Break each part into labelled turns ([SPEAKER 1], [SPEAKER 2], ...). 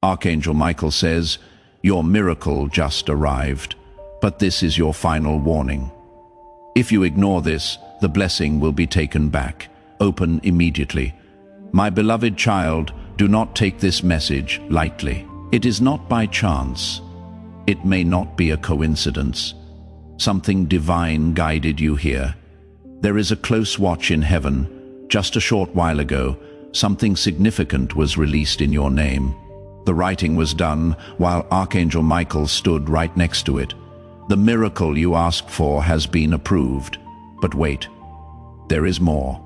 [SPEAKER 1] Archangel Michael says, "Your miracle just arrived, but this is your final warning. If you ignore this, the blessing will be taken back. Open immediately. My beloved child, do not take this message lightly. It is not by chance. It may not be a coincidence. Something divine guided you here. There is a close watch in heaven. Just a short while ago, something significant was released in your name. The writing was done while Archangel Michael stood right next to it. The miracle you asked for has been approved. But wait, there is more.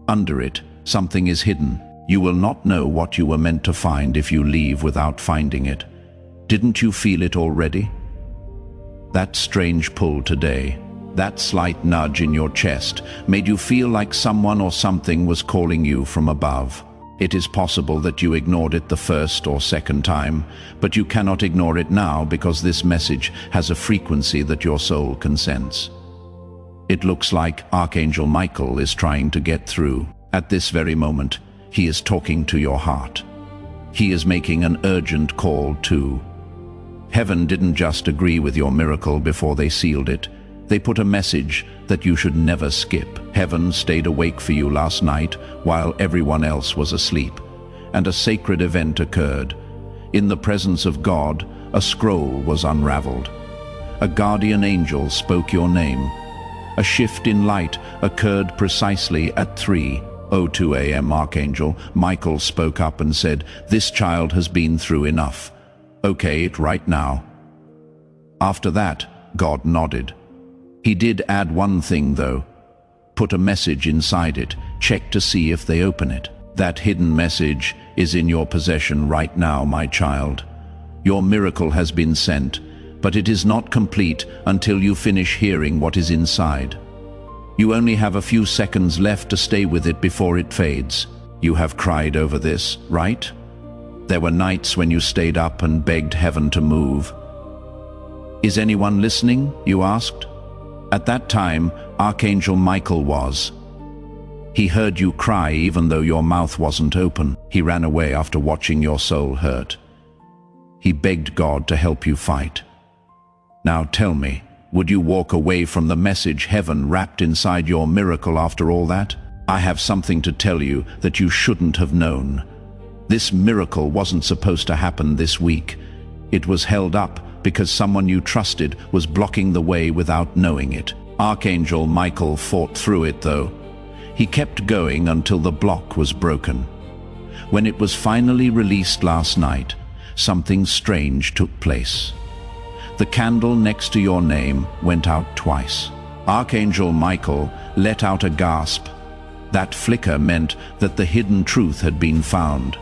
[SPEAKER 1] Under it, something is hidden. You will not know what you were meant to find if you leave without finding it. Didn't you feel it already? That strange pull today, that slight nudge in your chest, made you feel like someone or something was calling you from above. It is possible that you ignored it the first or second time, but you cannot ignore it now because this message has a frequency that your soul can sense. It looks like Archangel Michael is trying to get through. At this very moment, he is talking to your heart. He is making an urgent call too. Heaven didn't just agree with your miracle before they sealed it. They put a message that you should never skip. Heaven stayed awake for you last night while everyone else was asleep, and a sacred event occurred. In the presence of God, a scroll was unraveled. A guardian angel spoke your name. A shift in light occurred precisely at 3:02 a.m. Archangel Michael spoke up and said, "This child has been through enough. Okay, it right now." After that, God nodded. He did add one thing though. Put a message inside it. Check to see if they open it. That hidden message is in your possession right now, my child. Your miracle has been sent, but it is not complete until you finish hearing what is inside. You only have a few seconds left to stay with it before it fades. You have cried over this, right? There were nights when you stayed up and begged heaven to move. Is anyone listening? You asked. At that time, Archangel Michael was. He heard you cry even though your mouth wasn't open. He ran away after watching your soul hurt. He begged God to help you fight. Now tell me, would you walk away from the message heaven wrapped inside your miracle after all that? I have something to tell you that you shouldn't have known. This miracle wasn't supposed to happen this week. It was held up because someone you trusted was blocking the way without knowing it. Archangel Michael fought through it though. He kept going until the block was broken. When it was finally released last night, something strange took place. The candle next to your name went out twice. Archangel Michael let out a gasp. That flicker meant that the hidden truth had been found.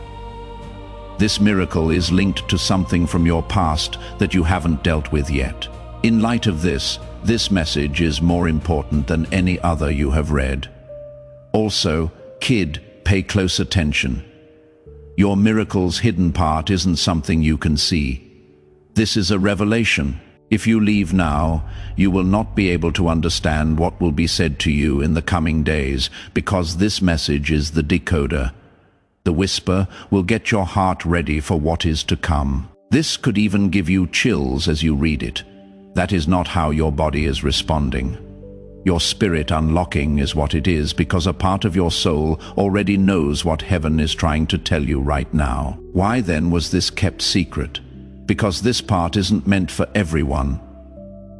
[SPEAKER 1] This miracle is linked to something from your past that you haven't dealt with yet. In light of this message is more important than any other you have read. Also, kid, pay close attention. Your miracle's hidden part isn't something you can see. This is a revelation. If you leave now, you will not be able to understand what will be said to you in the coming days, because this message is the decoder. The whisper will get your heart ready for what is to come. This could even give you chills as you read it. That is not how your body is responding. Your spirit unlocking is what it is, because a part of your soul already knows what heaven is trying to tell you right now. Why then was this kept secret? Because this part isn't meant for everyone.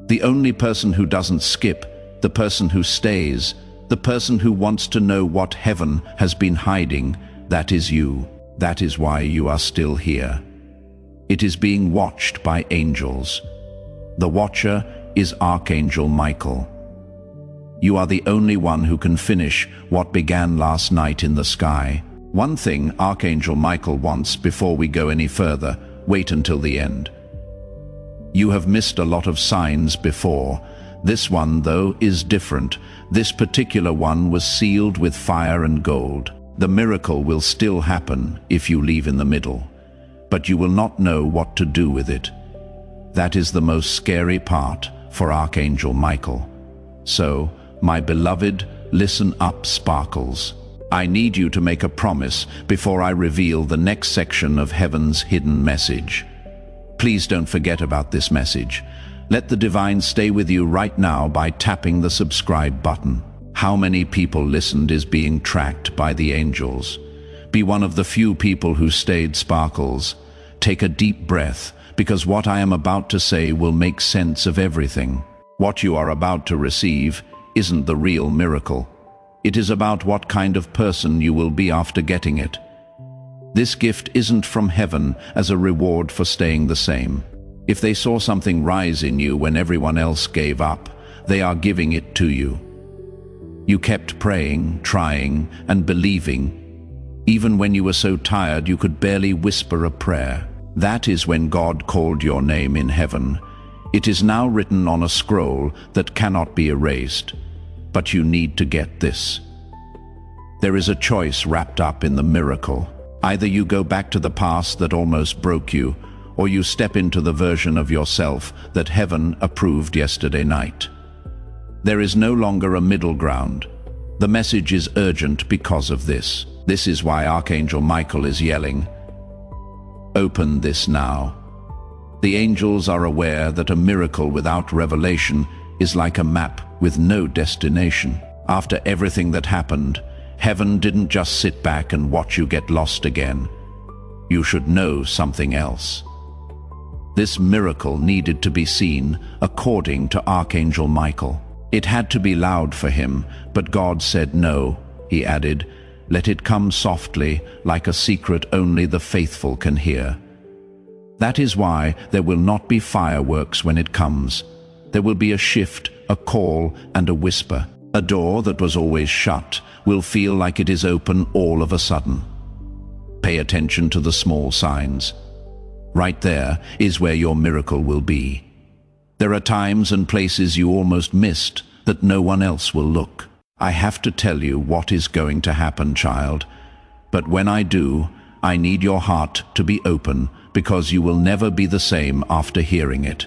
[SPEAKER 1] The only person who doesn't skip, the person who stays, the person who wants to know what heaven has been hiding, that is you. That is why you are still here. It is being watched by angels. The watcher is Archangel Michael. You are the only one who can finish what began last night in the sky. One thing Archangel Michael wants before we go any further, wait until the end. You have missed a lot of signs before. This one, though, is different. This particular one was sealed with fire and gold. The miracle will still happen if you leave in the middle, but you will not know what to do with it. That is the most scary part for Archangel Michael. So, my beloved, listen up, Sparkles. I need you to make a promise before I reveal the next section of heaven's hidden message. Please don't forget about this message. Let the divine stay with you right now by tapping the subscribe button. How many people listened is being tracked by the angels. Be one of the few people who stayed, Sparkles. Take a deep breath, because what I am about to say will make sense of everything. What you are about to receive isn't the real miracle. It is about what kind of person you will be after getting it. This gift isn't from heaven as a reward for staying the same. If they saw something rise in you when everyone else gave up, they are giving it to you. You kept praying, trying, and believing, even when you were so tired you could barely whisper a prayer. That is when God called your name in heaven. It is now written on a scroll that cannot be erased. But you need to get this. There is a choice wrapped up in the miracle. Either you go back to the past that almost broke you, or you step into the version of yourself that heaven approved yesterday night. There is no longer a middle ground. The message is urgent because of this. This is why Archangel Michael is yelling, "Open this now." The angels are aware that a miracle without revelation is like a map with no destination. After everything that happened, heaven didn't just sit back and watch you get lost again. You should know something else. This miracle needed to be seen according to Archangel Michael. It had to be loud for him, but God said no. He added, "Let it come softly, like a secret only the faithful can hear." That is why there will not be fireworks when it comes. There will be a shift, a call, and a whisper. A door that was always shut will feel like it is open all of a sudden. Pay attention to the small signs. Right there is where your miracle will be. There are times and places you almost missed that no one else will look. I have to tell you what is going to happen, child. But when I do, I need your heart to be open, because you will never be the same after hearing it.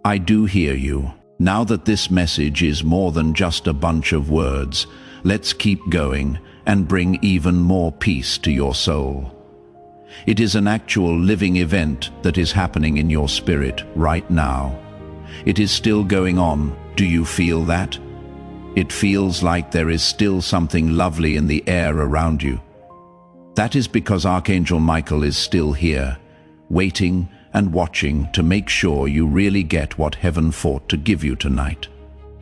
[SPEAKER 1] I do hear you. Now that this message is more than just a bunch of words, let's keep going and bring even more peace to your soul. It is an actual living event that is happening in your spirit right now. It is still going on. Do you feel that? It feels like there is still something lovely in the air around you. That is because Archangel Michael is still here, waiting and watching to make sure you really get what heaven fought to give you tonight.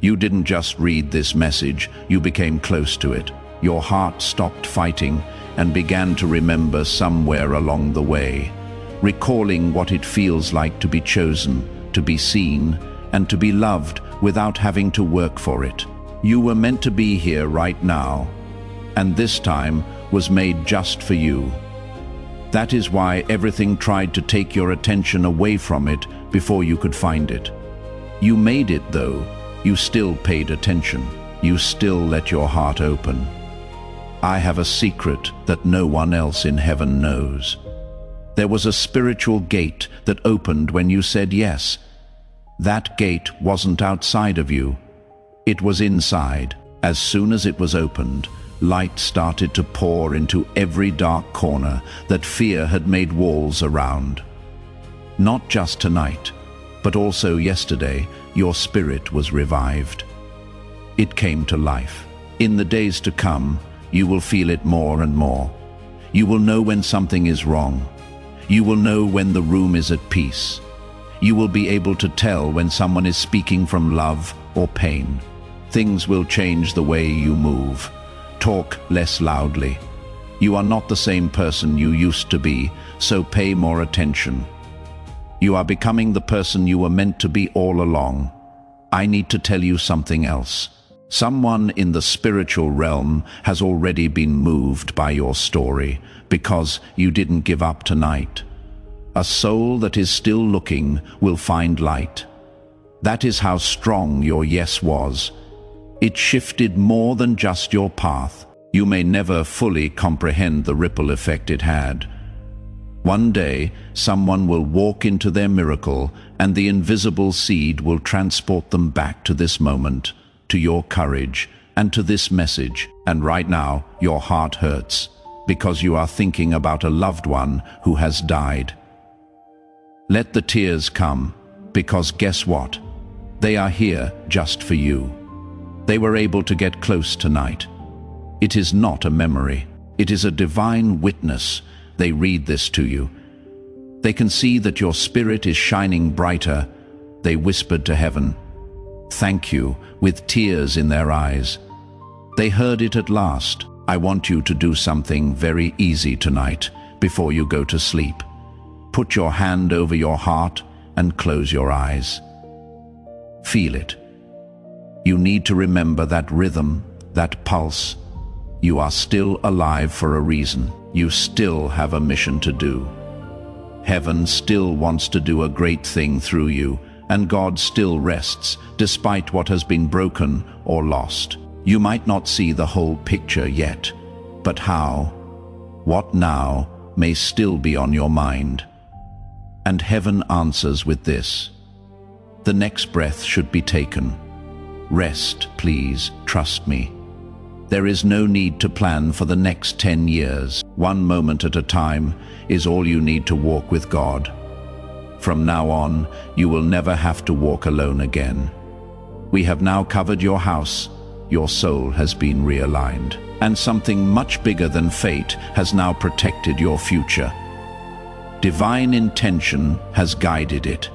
[SPEAKER 1] You didn't just read this message, you became close to it. Your heart stopped fighting and began to remember somewhere along the way, recalling what it feels like to be chosen, to be seen, and to be loved without having to work for it. You were meant to be here right now, and this time was made just for you. That is why everything tried to take your attention away from it before you could find it. You made it, though. You still paid attention. You still let your heart open. I have a secret that no one else in heaven knows. There was a spiritual gate that opened when you said yes. That gate wasn't outside of you. It was inside. As soon as it was opened, light started to pour into every dark corner that fear had made walls around. Not just tonight, but also yesterday, your spirit was revived. It came to life. In the days to come, you will feel it more and more. You will know when something is wrong. You will know when the room is at peace. You will be able to tell when someone is speaking from love or pain. Things will change the way you move. Talk less loudly. You are not the same person you used to be, so pay more attention. You are becoming the person you were meant to be all along. I need to tell you something else. Someone in the spiritual realm has already been moved by your story because you didn't give up tonight. A soul that is still looking will find light. That is how strong your yes was. It shifted more than just your path. You may never fully comprehend the ripple effect it had. One day, someone will walk into their miracle, and the invisible seed will transport them back to this moment, to your courage and to this message. And right now, your heart hurts because you are thinking about a loved one who has died. Let the tears come, because guess what? They are here just for you. They were able to get close tonight. It is not a memory. It is a divine witness. They read this to you. They can see that your spirit is shining brighter. They whispered to heaven, "Thank you," with tears in their eyes. They heard it at last. I want you to do something very easy tonight before you go to sleep. Put your hand over your heart and close your eyes. Feel it. You need to remember that rhythm, that pulse. You are still alive for a reason. You still have a mission to do. Heaven still wants to do a great thing through you, and God still rests despite what has been broken or lost. You might not see the whole picture yet, but how, what now, may still be on your mind. And heaven answers with this. The next breath should be taken. Rest, please, trust me. There is no need to plan for the next 10 years. One moment at a time is all you need to walk with God. From now on, you will never have to walk alone again. We have now covered your house. Your soul has been realigned. And something much bigger than fate has now protected your future. Divine intention has guided it.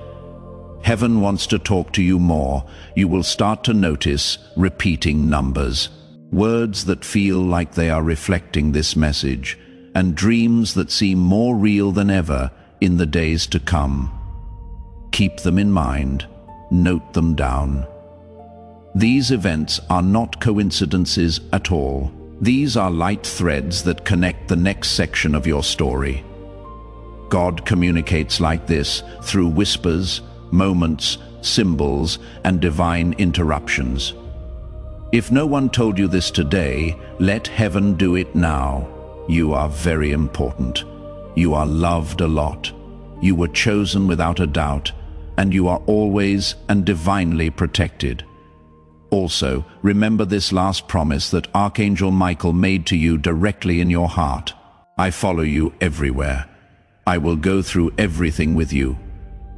[SPEAKER 1] Heaven wants to talk to you more. You will start to notice repeating numbers, words that feel like they are reflecting this message, and dreams that seem more real than ever in the days to come. Keep them in mind. Note them down. These events are not coincidences at all. These are light threads that connect the next section of your story. God communicates like this through whispers, moments, symbols, and divine interruptions. If no one told you this today, let heaven do it now. You are very important. You are loved a lot. You were chosen without a doubt, and you are always and divinely protected. Also, remember this last promise that Archangel Michael made to you directly in your heart. I follow you everywhere. I will go through everything with you.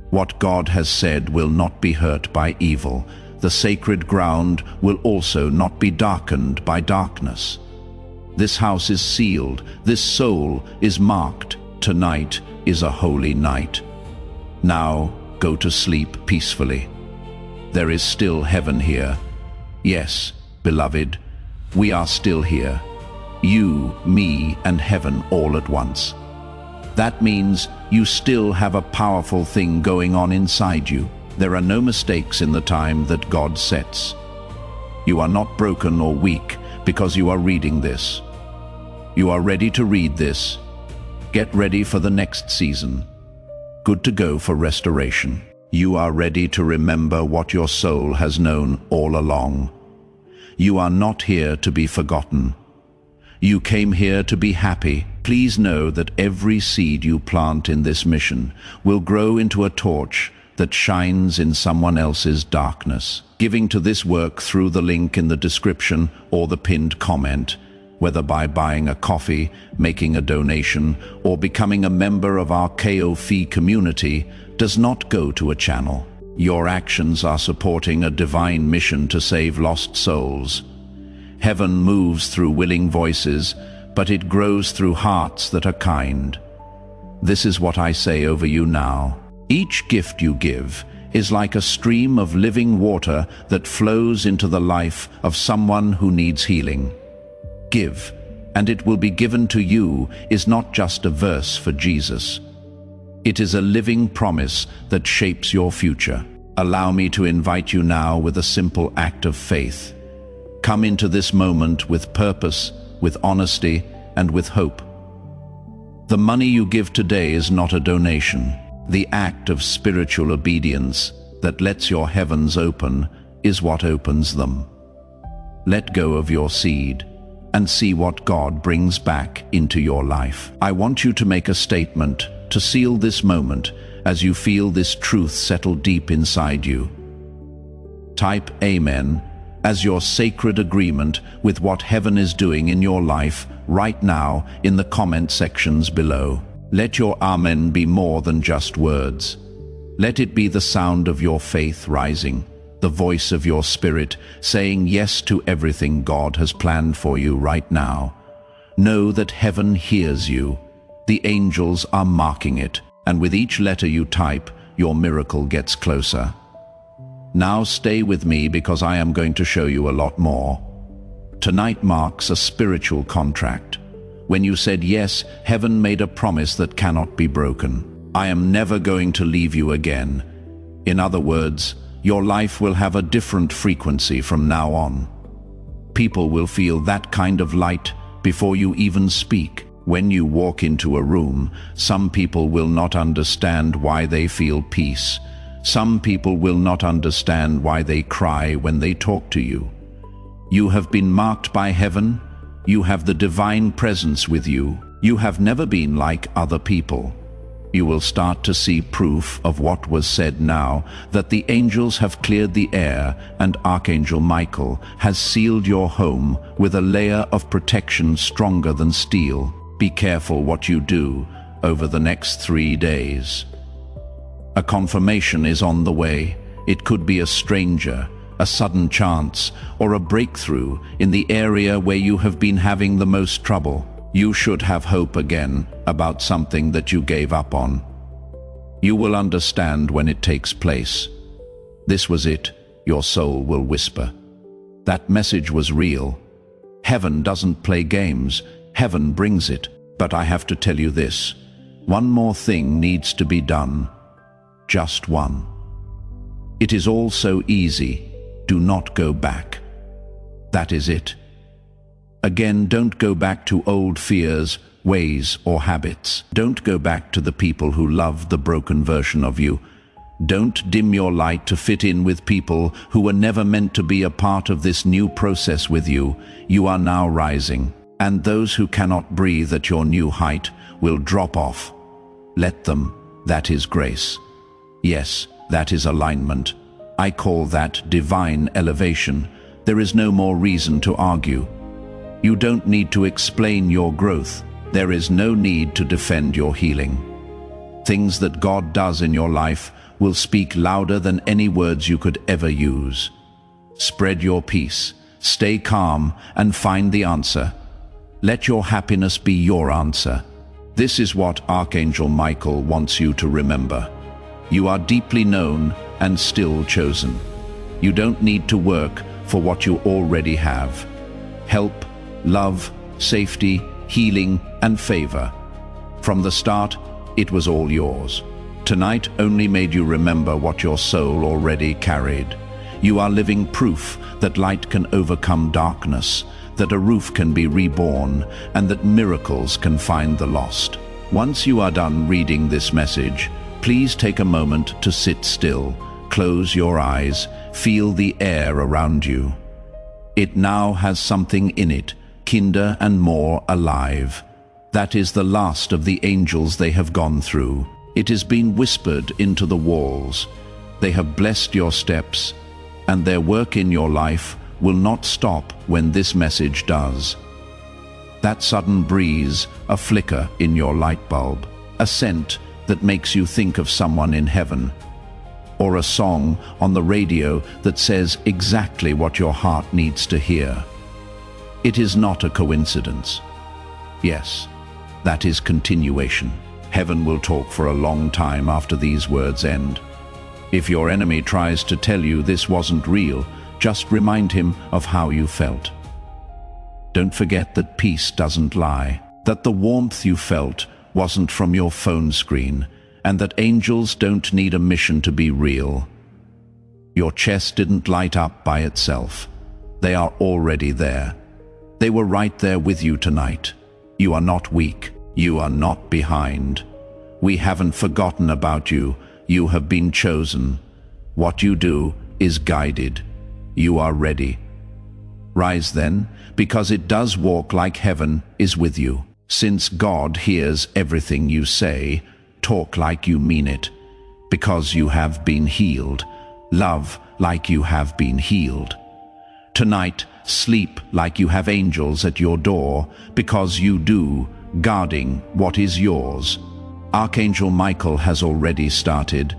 [SPEAKER 1] What God has said will not be hurt by evil. The sacred ground will also not be darkened by darkness. This house is sealed. This soul is marked. Tonight is a holy night. Now go to sleep peacefully. There is still heaven here. Yes, beloved, we are still here. You, me, and heaven all at once. That means you still have a powerful thing going on inside you. There are no mistakes in the time that God sets. You are not broken or weak because you are reading this. You are ready to read this. Get ready for the next season. Good to go for restoration. You are ready to remember what your soul has known all along. You are not here to be forgotten. You came here to be happy. Please know that every seed you plant in this mission will grow into a torch that shines in someone else's darkness. Giving to this work through the link in the description or the pinned comment, whether by buying a coffee, making a donation, or becoming a member of our KOF community, does not go to a channel. Your actions are supporting a divine mission to save lost souls. Heaven moves through willing voices, but it grows through hearts that are kind. This is what I say over you now. Each gift you give is like a stream of living water that flows into the life of someone who needs healing. Give, and it will be given to you is not just a verse for Jesus. It is a living promise that shapes your future. Allow me to invite you now with a simple act of faith. Come into this moment with purpose, with honesty, and with hope. The money you give today is not a donation. The act of spiritual obedience that lets your heavens open is what opens them. Let go of your seed and see what God brings back into your life. I want you to make a statement to seal this moment as you feel this truth settle deep inside you. Type Amen as your sacred agreement with what heaven is doing in your life right now in the comment sections below. Let your Amen be more than just words. Let it be the sound of your faith rising, the voice of your spirit saying yes to everything God has planned for you right now. Know that heaven hears you. The angels are marking it, and with each letter you type, your miracle gets closer. Now stay with me because I am going to show you a lot more. Tonight marks a spiritual contract. When you said yes, heaven made a promise that cannot be broken. I am never going to leave you again. In other words, your life will have a different frequency from now on. People will feel that kind of light before you even speak. When you walk into a room, some people will not understand why they feel peace. Some people will not understand why they cry when they talk to you. You have been marked by heaven. You have the divine presence with you. You have never been like other people. You will start to see proof of what was said now, that the angels have cleared the air and Archangel Michael has sealed your home with a layer of protection stronger than steel. Be careful what you do over the next 3 days. A confirmation is on the way. It could be a stranger, a sudden chance, or a breakthrough in the area where you have been having the most trouble. You should have hope again about something that you gave up on. You will understand when it takes place. This was it, your soul will whisper. That message was real. Heaven doesn't play games. Heaven brings it. But I have to tell you this. One more thing needs to be done. Just one. It is all so easy. Do not go back. That is it. Again, don't go back to old fears, ways, or habits. Don't go back to the people who loved the broken version of you. Don't dim your light to fit in with people who were never meant to be a part of this new process with you. You are now rising, and those who cannot breathe at your new height will drop off. Let them. That is grace. Yes, that is alignment. I call that divine elevation. There is no more reason to argue. You don't need to explain your growth. There is no need to defend your healing. Things that God does in your life will speak louder than any words you could ever use. Spread your peace, stay calm, and find the answer. Let your happiness be your answer. This is what Archangel Michael wants you to remember. You are deeply known and still chosen. You don't need to work for what you already have. Help, love, safety, healing, and favor. From the start, it was all yours. Tonight only made you remember what your soul already carried. You are living proof that light can overcome darkness, that a roof can be reborn, and that miracles can find the lost. Once you are done reading this message, please take a moment to sit still, close your eyes, feel the air around you. It now has something in it, kinder and more alive. That is the last of the angels they have gone through. It has been whispered into the walls. They have blessed your steps, and their work in your life will not stop when this message does. That sudden breeze, a flicker in your light bulb, a scent that makes you think of someone in heaven, or a song on the radio that says exactly what your heart needs to hear. It is not a coincidence. Yes, that is continuation. Heaven will talk for a long time after these words end. If your enemy tries to tell you this wasn't real, just remind him of how you felt. Don't forget that peace doesn't lie, that the warmth you felt wasn't from your phone screen, and that angels don't need a mission to be real. Your chest didn't light up by itself. They are already there. They were right there with you tonight. You are not weak. You are not behind. We haven't forgotten about you. You have been chosen. What you do is guided. You are ready. Rise then, because it does walk like heaven is with you. Since God hears everything you say, talk like you mean it. Because you have been healed. Love like you have been healed. Tonight, sleep like you have angels at your door, because you do, guarding what is yours. Archangel Michael has already started.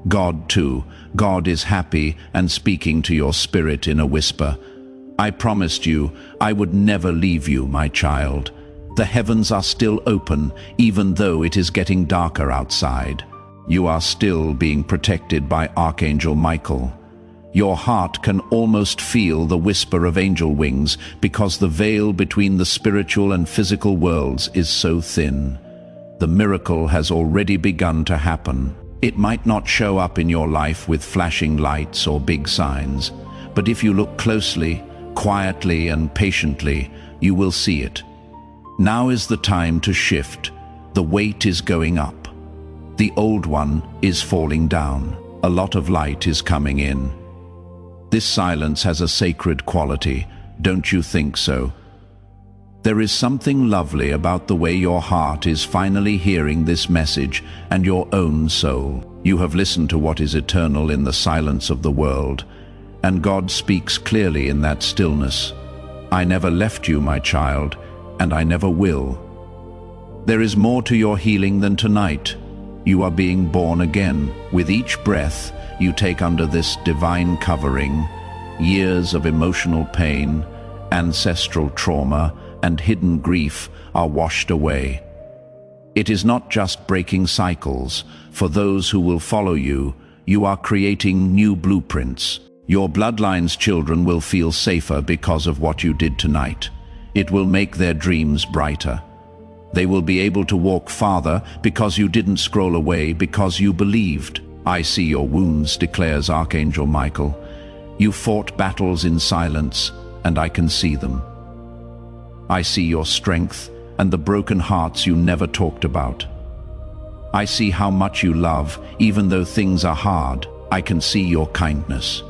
[SPEAKER 1] God too. God is happy and speaking to your spirit in a whisper. I promised you I would never leave you, my child. The heavens are still open, even though it is getting darker outside. You are still being protected by Archangel Michael. Your heart can almost feel the whisper of angel wings because the veil between the spiritual and physical worlds is so thin. The miracle has already begun to happen. It might not show up in your life with flashing lights or big signs, but if you look closely, quietly and patiently, you will see it. Now is the time to shift. The weight is going up. The old one is falling down. A lot of light is coming in. This silence has a sacred quality, don't you think so? There is something lovely about the way your heart is finally hearing this message and your own soul. You have listened to what is eternal in the silence of the world, and God speaks clearly in that stillness. I never left you, my child, and I never will. There is more to your healing than tonight. You are being born again. With each breath you take under this divine covering, years of emotional pain, ancestral trauma, and hidden grief are washed away. It is not just breaking cycles. For those who will follow you, you are creating new blueprints. Your bloodline's children will feel safer because of what you did tonight. It will make their dreams brighter. They will be able to walk farther because you didn't scroll away, because you believed. I see your wounds, declares Archangel Michael. You fought battles in silence, and I can see them. I see your strength and the broken hearts you never talked about. I see how much you love, even though things are hard. I can see your kindness.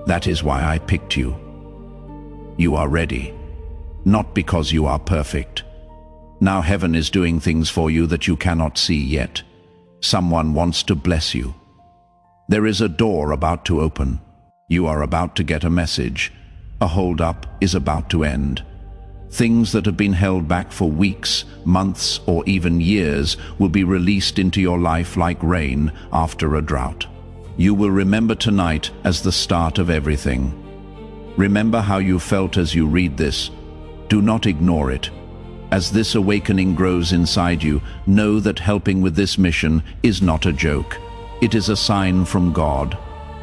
[SPEAKER 1] That is why I picked you. You are ready, not because you are perfect. Now heaven is doing things for you that you cannot see yet. Someone wants to bless you. There is a door about to open. You are about to get a message. A hold-up is about to end. Things that have been held back for weeks, months, or even years will be released into your life like rain after a drought. You will remember tonight as the start of everything. Remember how you felt as you read this. Do not ignore it. As this awakening grows inside you, know that helping with this mission is not a joke. It is a sign from God.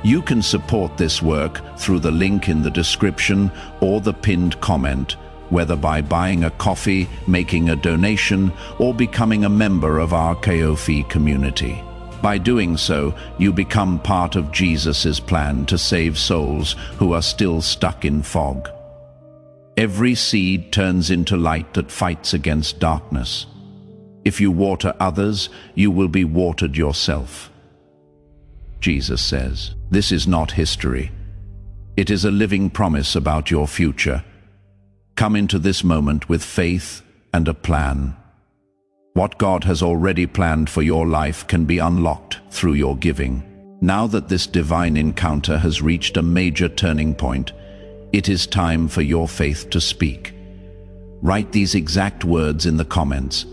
[SPEAKER 1] You can support this work through the link in the description or the pinned comment, whether by buying a coffee, making a donation, or becoming a member of our KOFI community. By doing so, you become part of Jesus' plan to save souls who are still stuck in fog. Every seed turns into light that fights against darkness. If you water others, you will be watered yourself. Jesus says, this is not history. It is a living promise about your future. Come into this moment with faith and a plan. What God has already planned for your life can be unlocked through your giving. Now that this divine encounter has reached a major turning point, it is time for your faith to speak. Write these exact words in the comments.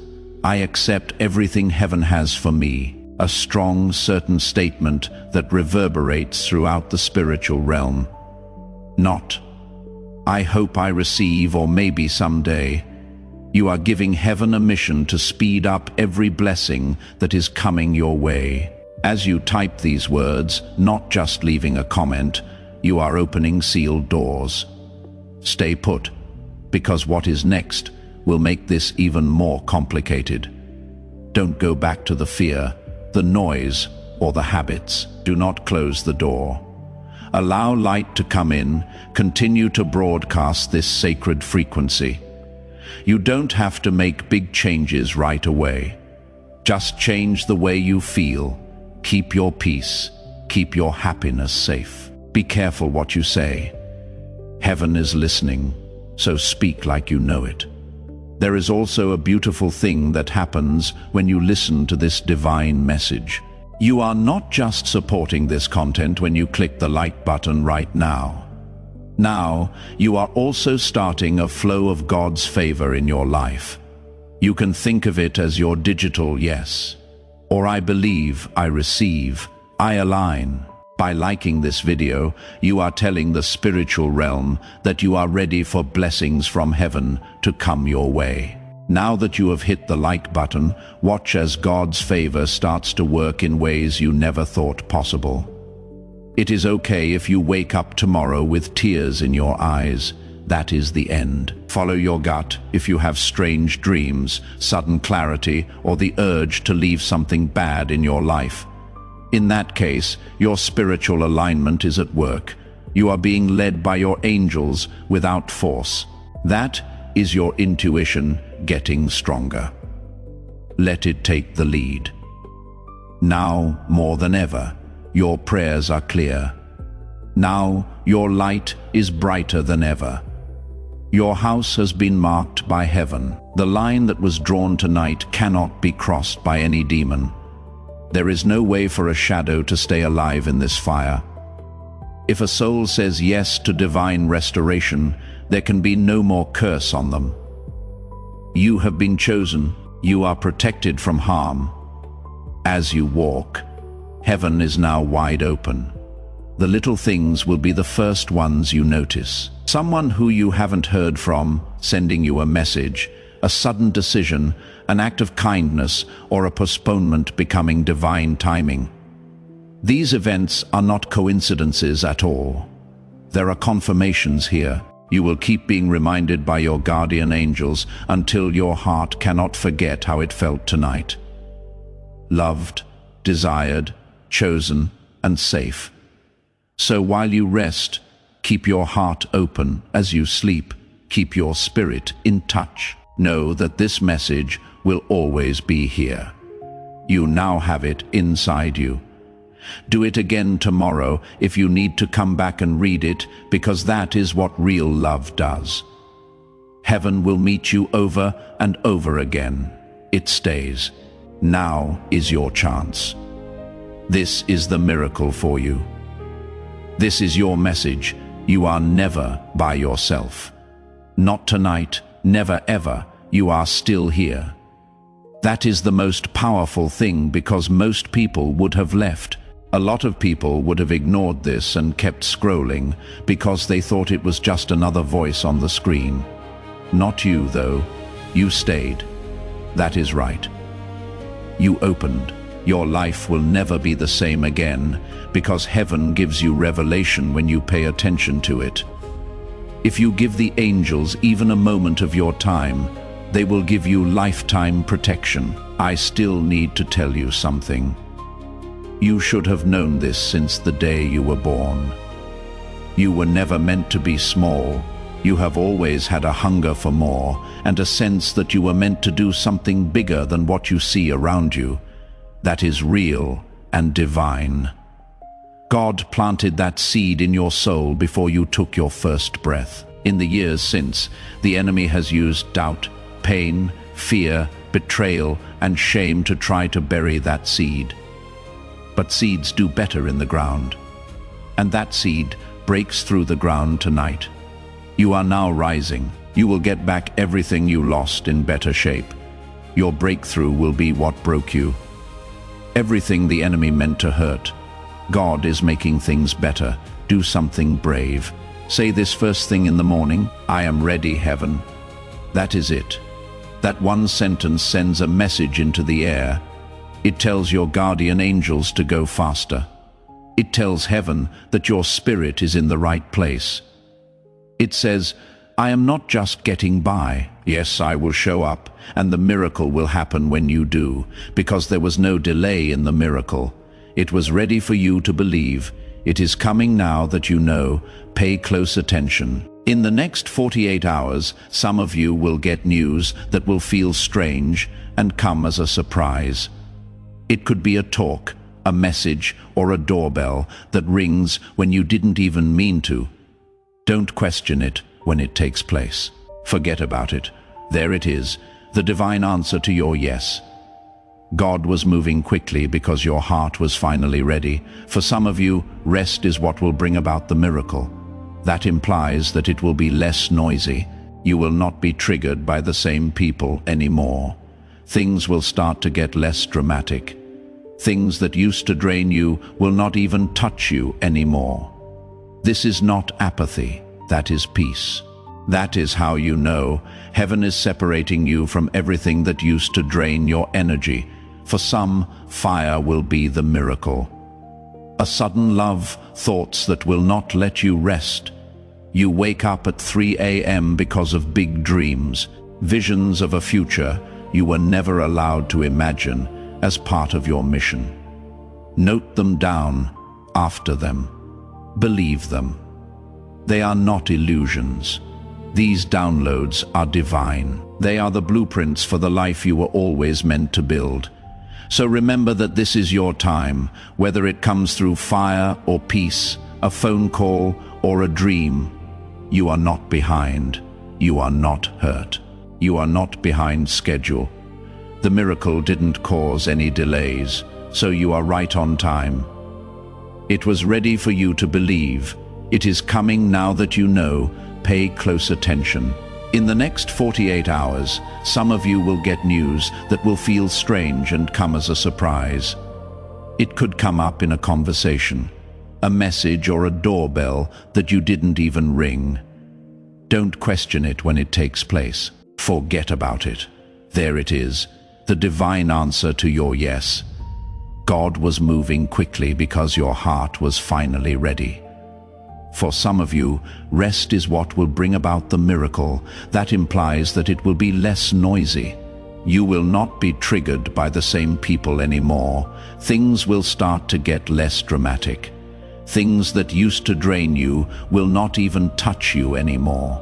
[SPEAKER 1] I accept everything heaven has for me. A strong, certain statement that reverberates throughout the spiritual realm. Not, I hope I receive, or maybe someday. You are giving heaven a mission to speed up every blessing that is coming your way. As you type these words, not just leaving a comment, you are opening sealed doors. Stay put, because what is next will make this even more complicated. Don't go back to the fear, the noise, or the habits. Do not close the door. Allow light to come in. Continue to broadcast this sacred frequency. You don't have to make big changes right away. Just change the way you feel. Keep your peace. Keep your happiness safe. Be careful what you say. Heaven is listening, so speak like you know it. There is also a beautiful thing that happens when you listen to this divine message. You are not just supporting this content when you click the like button right now. Now, you are also starting a flow of God's favor in your life. You can think of it as your digital yes, or I believe, I receive, I align. By liking this video, you are telling the spiritual realm that you are ready for blessings from heaven to come your way. Now that you have hit the like button, watch as God's favor starts to work in ways you never thought possible. It is okay if you wake up tomorrow with tears in your eyes. That is the end. Follow your gut if you have strange dreams, sudden clarity, or the urge to leave something bad in your life. In that case, your spiritual alignment is at work. You are being led by your angels without force. That is your intuition getting stronger. Let it take the lead. Now, more than ever, your prayers are clear. Now, your light is brighter than ever. Your house has been marked by heaven. The line that was drawn tonight cannot be crossed by any demon. There is no way for a shadow to stay alive in this fire. If a soul says yes to divine restoration, there can be no more curse on them. You have been chosen. You are protected from harm. As you walk, heaven is now wide open. The little things will be the first ones you notice. Someone who you haven't heard from, sending you a message, a sudden decision, an act of kindness, or a postponement becoming divine timing. These events are not coincidences at all. There are confirmations here. You will keep being reminded by your guardian angels until your heart cannot forget how it felt tonight. Loved, desired, chosen, and safe. So while you rest, keep your heart open. As you sleep, keep your spirit in touch. Know that this message will always be here. You now have it inside you. Do it again tomorrow if you need to come back and read it, because that is what real love does. Heaven will meet you over and over again. It stays. Now is your chance. This is the miracle for you. This is your message. You are never by yourself. Not tonight, never ever. You are still here. That is the most powerful thing, because most people would have left. A lot of people would have ignored this and kept scrolling because they thought it was just another voice on the screen. Not you, though. You stayed. That is right. You opened. Your life will never be the same again, because heaven gives you revelation when you pay attention to it. If you give the angels even a moment of your time, they will give you lifetime protection. I still need to tell you something. You should have known this since the day you were born. You were never meant to be small. You have always had a hunger for more and a sense that you were meant to do something bigger than what you see around you. That is real and divine. God planted that seed in your soul before you took your first breath. In the years since, the enemy has used doubt, pain, fear, betrayal, and shame to try to bury that seed. But seeds do better in the ground. And that seed breaks through the ground tonight. You are now rising. You will get back everything you lost in better shape. Your breakthrough will be what broke you. Everything the enemy meant to hurt, God is making things better. Do something brave. Say this first thing in the morning: I am ready, heaven. That is it. That one sentence sends a message into the air. It tells your guardian angels to go faster. It tells heaven that your spirit is in the right place. It says, I am not just getting by. Yes, I will show up, and the miracle will happen when you do, because there was no delay in the miracle. It was ready for you to believe. It is coming now that you know. Pay close attention. In the next 48 hours, some of you will get news that will feel strange and come as a surprise. It could be a talk, a message, or a doorbell that rings when you didn't even mean to. Don't question it when it takes place. Forget about it. There it is, the divine answer to your yes. God was moving quickly because your heart was finally ready. For some of you, rest is what will bring about the miracle. That implies that it will be less noisy. You will not be triggered by the same people anymore. Things will start to get less dramatic. Things that used to drain you will not even touch you anymore. This is not apathy, that is peace. That is how you know heaven is separating you from everything that used to drain your energy. For some, fire will be the miracle. A sudden love, thoughts that will not let you rest. You wake up at 3 a.m. because of big dreams, visions of a future you were never allowed to imagine as part of your mission. Note them down, after them. Believe them. They are not illusions. These downloads are divine. They are the blueprints for the life you were always meant to build. So remember that this is your time, whether it comes through fire or peace, a phone call or a dream. You are not behind. You are not hurt. You are not behind schedule. The miracle didn't cause any delays, so you are right on time. It was ready for you to believe. It is coming now that you know. Pay close attention. In the next 48 hours, some of you will get news that will feel strange and come as a surprise. It could come up in a conversation, a message or a doorbell that you didn't even ring. Don't question it when it takes place. Forget about it. There it is, the divine answer to your yes. God was moving quickly because your heart was finally ready. For some of you, rest is what will bring about the miracle. That implies that it will be less noisy. You will not be triggered by the same people anymore. Things will start to get less dramatic. Things that used to drain you will not even touch you anymore.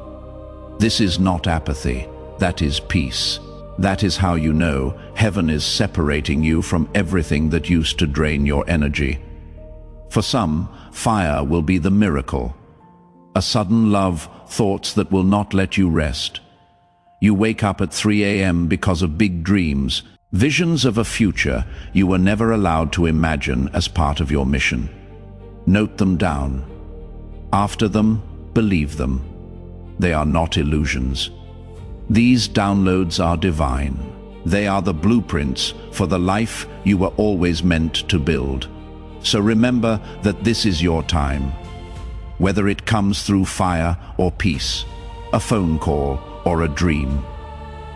[SPEAKER 1] This is not apathy. That is peace. That is how you know heaven is separating you from everything that used to drain your energy. For some, fire will be the miracle. A sudden love, thoughts that will not let you rest. You wake up at 3 a.m. because of big dreams, visions of a future you were never allowed to imagine as part of your mission. Note them down. After them, believe them. They are not illusions. These downloads are divine. They are the blueprints for the life you were always meant to build. So remember that this is your time. Whether it comes through fire or peace, a phone call or a dream,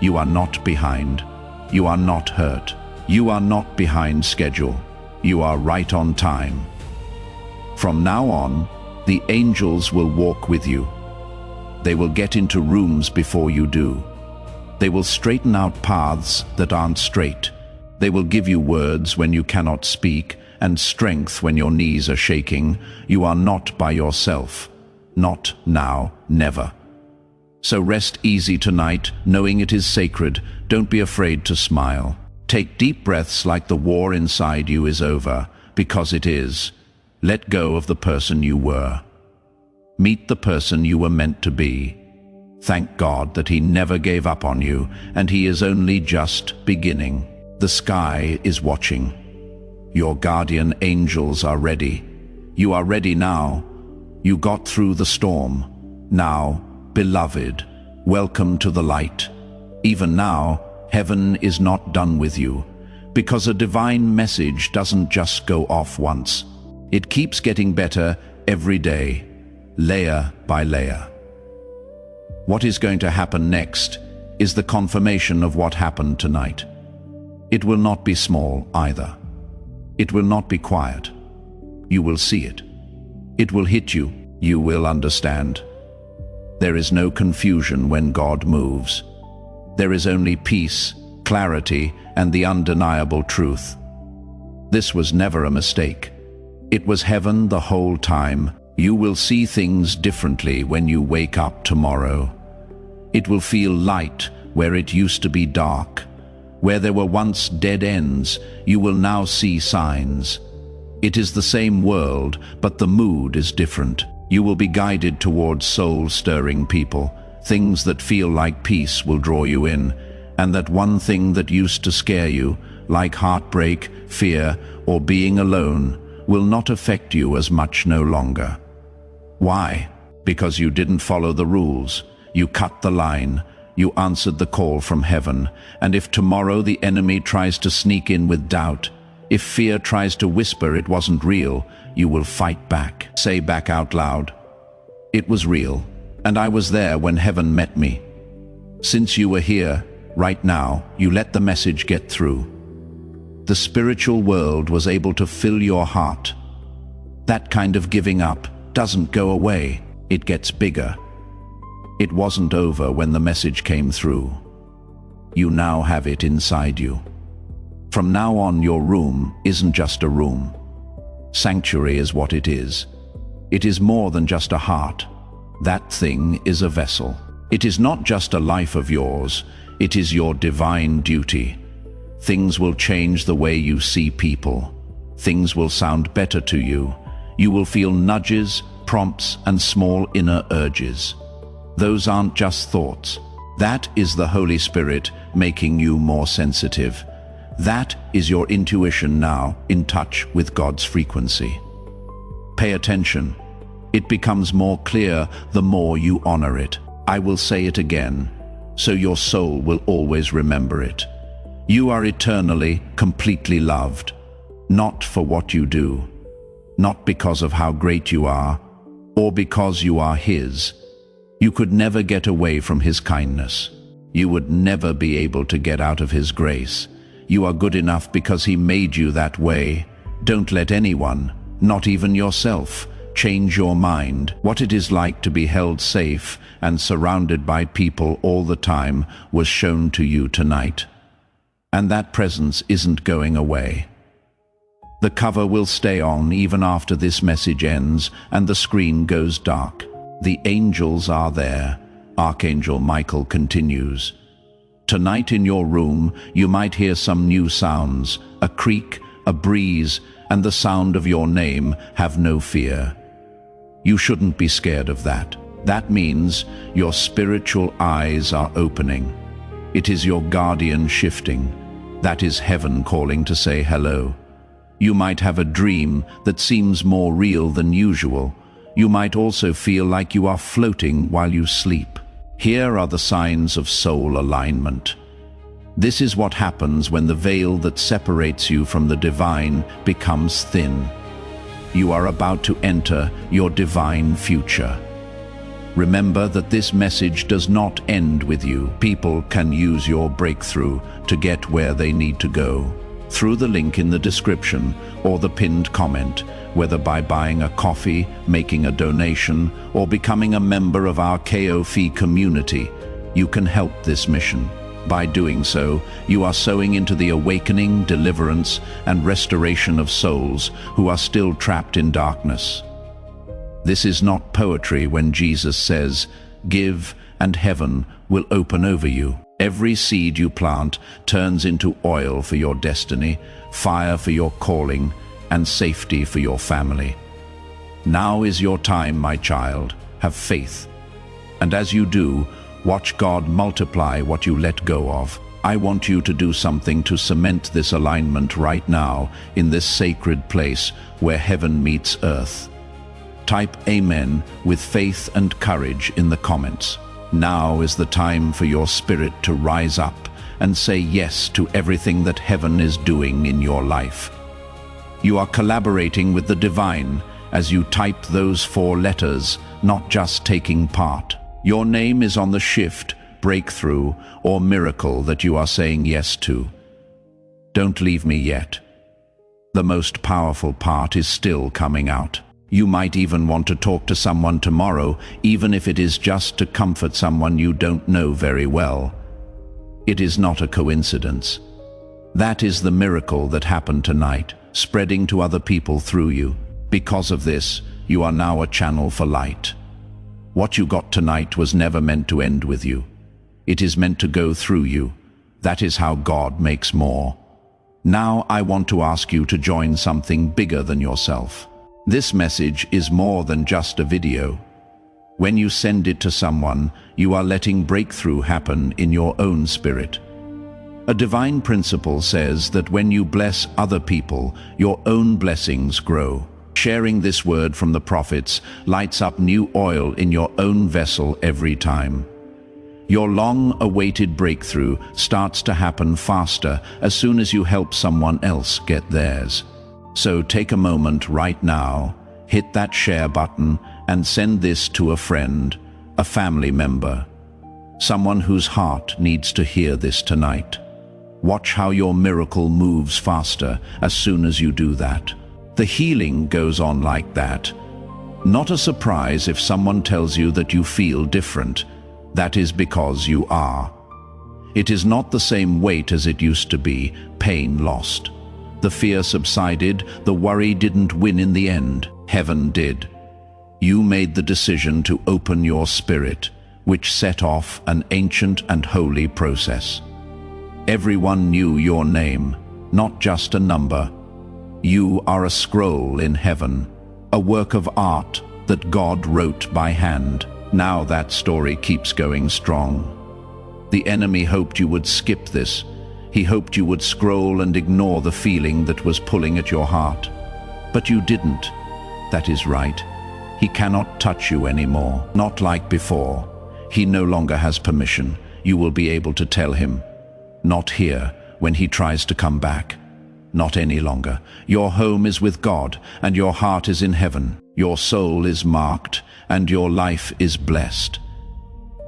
[SPEAKER 1] you are not behind. You are not hurt. You are not behind schedule. You are right on time. From now on, the angels will walk with you. They will get into rooms before you do. They will straighten out paths that aren't straight. They will give you words when you cannot speak, and strength when your knees are shaking. You are not by yourself. Not now, never. So rest easy tonight, knowing it is sacred. Don't be afraid to smile. Take deep breaths like the war inside you is over, because it is. Let go of the person you were. Meet the person you were meant to be. Thank God that He never gave up on you, and He is only just beginning. The sky is watching. Your guardian angels are ready. You are ready now. You got through the storm. Now, beloved, welcome to the light. Even now, heaven is not done with you, because a divine message doesn't just go off once. It keeps getting better every day, layer by layer. What is going to happen next is the confirmation of what happened tonight. It will not be small either. It will not be quiet. You will see it. It will hit you. You will understand. There is no confusion when God moves. There is only peace, clarity, and the undeniable truth. This was never a mistake. It was heaven the whole time. You will see things differently when you wake up tomorrow. It will feel light where it used to be dark. Where there were once dead ends, you will now see signs. It is the same world, but the mood is different. You will be guided towards soul-stirring people. Things that feel like peace will draw you in, and that one thing that used to scare you, like heartbreak, fear, or being alone, will not affect you as much no longer. Why? Because you didn't follow the rules. You cut the line. You answered the call from heaven. And if tomorrow the enemy tries to sneak in with doubt, if fear tries to whisper it wasn't real, you will fight back. Say back out loud, "It was real, and I was there when heaven met me." Since you were here, right now, you let the message get through. The spiritual world was able to fill your heart. That kind of giving up doesn't go away, it gets bigger. It wasn't over when the message came through. You now have it inside you. From now on, your room isn't just a room. Sanctuary is what it is. It is more than just a heart. That thing is a vessel. It is not just a life of yours, it is your divine duty. Things will change the way you see people. Things will sound better to you. You will feel nudges, prompts, and small inner urges. Those aren't just thoughts. That is the Holy Spirit making you more sensitive. That is your intuition now in touch with God's frequency. Pay attention. It becomes more clear the more you honor it. I will say it again, so your soul will always remember it. You are eternally, completely loved, not for what you do, not because of how great you are, or because you are His. You could never get away from His kindness. You would never be able to get out of His grace. You are good enough because He made you that way. Don't let anyone, not even yourself, change your mind. What it is like to be held safe and surrounded by people all the time was shown to you tonight. And that presence isn't going away. The cover will stay on even after this message ends and the screen goes dark. The angels are there. Archangel Michael continues. Tonight in your room, you might hear some new sounds, a creak, a breeze, and the sound of your name. Have no fear. You shouldn't be scared of that. That means your spiritual eyes are opening. It is your guardian shifting. That is heaven calling to say hello. You might have a dream that seems more real than usual. You might also feel like you are floating while you sleep. Here are the signs of soul alignment. This is what happens when the veil that separates you from the divine becomes thin. You are about to enter your divine future. Remember that this message does not end with you. People can use your breakthrough to get where they need to go. Through the link in the description or the pinned comment, whether by buying a coffee, making a donation, or becoming a member of our KOF community, you can help this mission. By doing so, you are sowing into the awakening, deliverance, and restoration of souls who are still trapped in darkness. This is not poetry when Jesus says, "Give, and heaven will open over you." Every seed you plant turns into oil for your destiny, fire for your calling, and safety for your family. Now is your time, my child. Have faith. And as you do, watch God multiply what you let go of. I want you to do something to cement this alignment right now in this sacred place where heaven meets earth. Type Amen with faith and courage in the comments. Now is the time for your spirit to rise up and say yes to everything that heaven is doing in your life. You are collaborating with the divine as you type those 4 letters, not just taking part. Your name is on the shift, breakthrough, or miracle that you are saying yes to. Don't leave me yet. The most powerful part is still coming out. You might even want to talk to someone tomorrow, even if it is just to comfort someone you don't know very well. It is not a coincidence. That is the miracle that happened tonight, spreading to other people through you. Because of this, you are now a channel for light. What you got tonight was never meant to end with you. It is meant to go through you. That is how God makes more. Now I want to ask you to join something bigger than yourself. This message is more than just a video. When you send it to someone, you are letting breakthrough happen in your own spirit. A divine principle says that when you bless other people, your own blessings grow. Sharing this word from the prophets lights up new oil in your own vessel every time. Your long-awaited breakthrough starts to happen faster as soon as you help someone else get theirs. So take a moment right now, hit that share button, and send this to a friend, a family member, someone whose heart needs to hear this tonight. Watch how your miracle moves faster as soon as you do that. The healing goes on like that. Not a surprise if someone tells you that you feel different. That is because you are. It is not the same weight as it used to be, pain lost. The fear subsided, the worry didn't win in the end. Heaven did. You made the decision to open your spirit, which set off an ancient and holy process. Everyone knew your name, not just a number. You are a scroll in heaven, a work of art that God wrote by hand. Now that story keeps going strong. The enemy hoped you would skip this. He hoped you would scroll and ignore the feeling that was pulling at your heart. But you didn't. That is right. He cannot touch you anymore, not like before. He no longer has permission. You will be able to tell him. Not here, when he tries to come back. Not any longer. Your home is with God, and your heart is in heaven. Your soul is marked, and your life is blessed.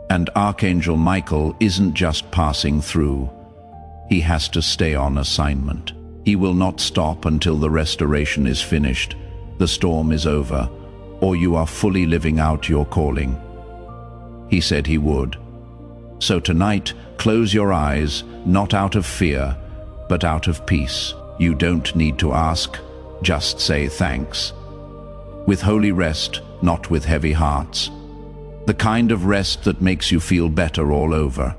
[SPEAKER 1] And Archangel Michael isn't just passing through. He has to stay on assignment. He will not stop until the restoration is finished, the storm is over, or you are fully living out your calling. He said he would. So tonight, close your eyes, not out of fear, but out of peace. You don't need to ask, just say thanks. With holy rest, not with heavy hearts. The kind of rest that makes you feel better all over.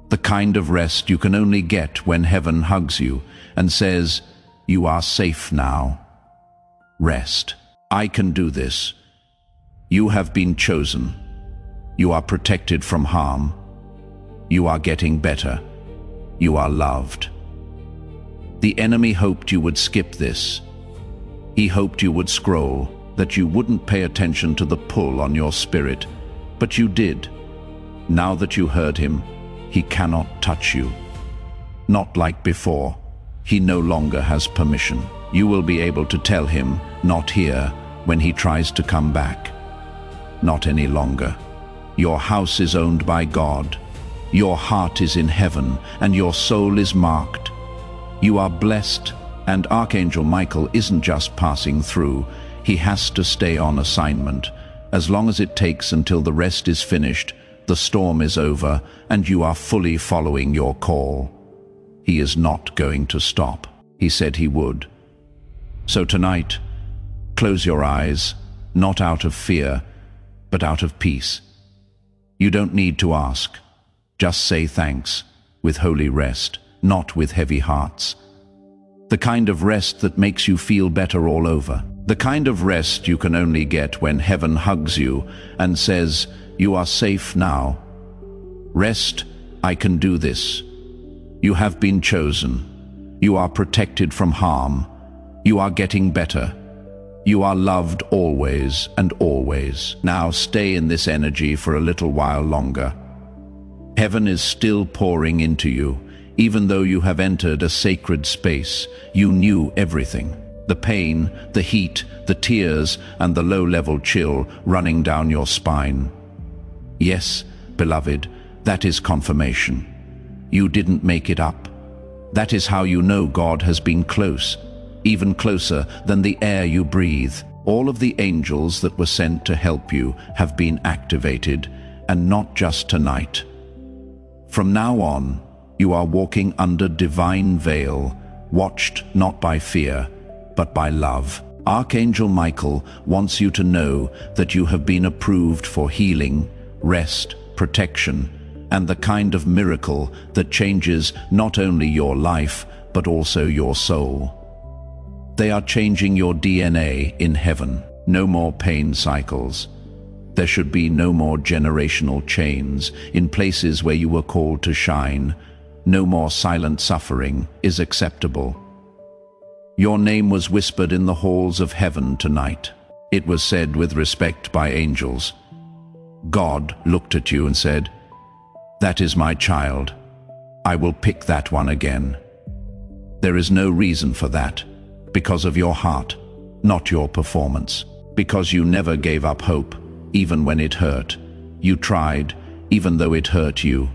[SPEAKER 1] The kind of rest you can only get when heaven hugs you and says, "You are safe now. Rest. I can do this. You have been chosen. You are protected from harm. You are getting better. You are loved." The enemy hoped you would skip this. He hoped you would scroll, that you wouldn't pay attention to the pull on your spirit, but you did. Now that you heard him, he cannot touch you. Not like before. He no longer has permission. You will be able to tell him, not here, when he tries to come back. Not any longer. Your house is owned by God. Your heart is in heaven, and your soul is marked. You are blessed, and Archangel Michael isn't just passing through. He has to stay on assignment, as long as it takes until the rest is finished, the storm is over, and you are fully following your call. He is not going to stop. He said he would. So tonight, close your eyes, not out of fear, but out of peace. You don't need to ask. Just say thanks, with holy rest, not with heavy hearts. The kind of rest that makes you feel better all over. The kind of rest you can only get when heaven hugs you and says, "You are safe now. Rest, I can do this. You have been chosen. You are protected from harm. You are getting better. You are loved always and always." Now stay in this energy for a little while longer. Heaven is still pouring into you. Even though you have entered a sacred space, you knew everything. The pain, the heat, the tears, and the low-level chill running down your spine. Yes, beloved, that is confirmation. You didn't make it up. That is how you know God has been close, even closer than the air you breathe. All of the angels that were sent to help you have been activated, and not just tonight. From now on, you are walking under divine veil, watched not by fear, but by love. Archangel Michael wants you to know that you have been approved for healing, rest, protection, and the kind of miracle that changes not only your life, but also your soul. They are changing your DNA in heaven. No more pain cycles. There should be no more generational chains in places where you were called to shine. No more silent suffering is acceptable. Your name was whispered in the halls of heaven tonight. It was said with respect by angels. God looked at you and said, "That is my child. I will pick that one again." There is no reason for that, because of your heart, not your performance. Because you never gave up hope, even when it hurt. You tried, even though it hurt you.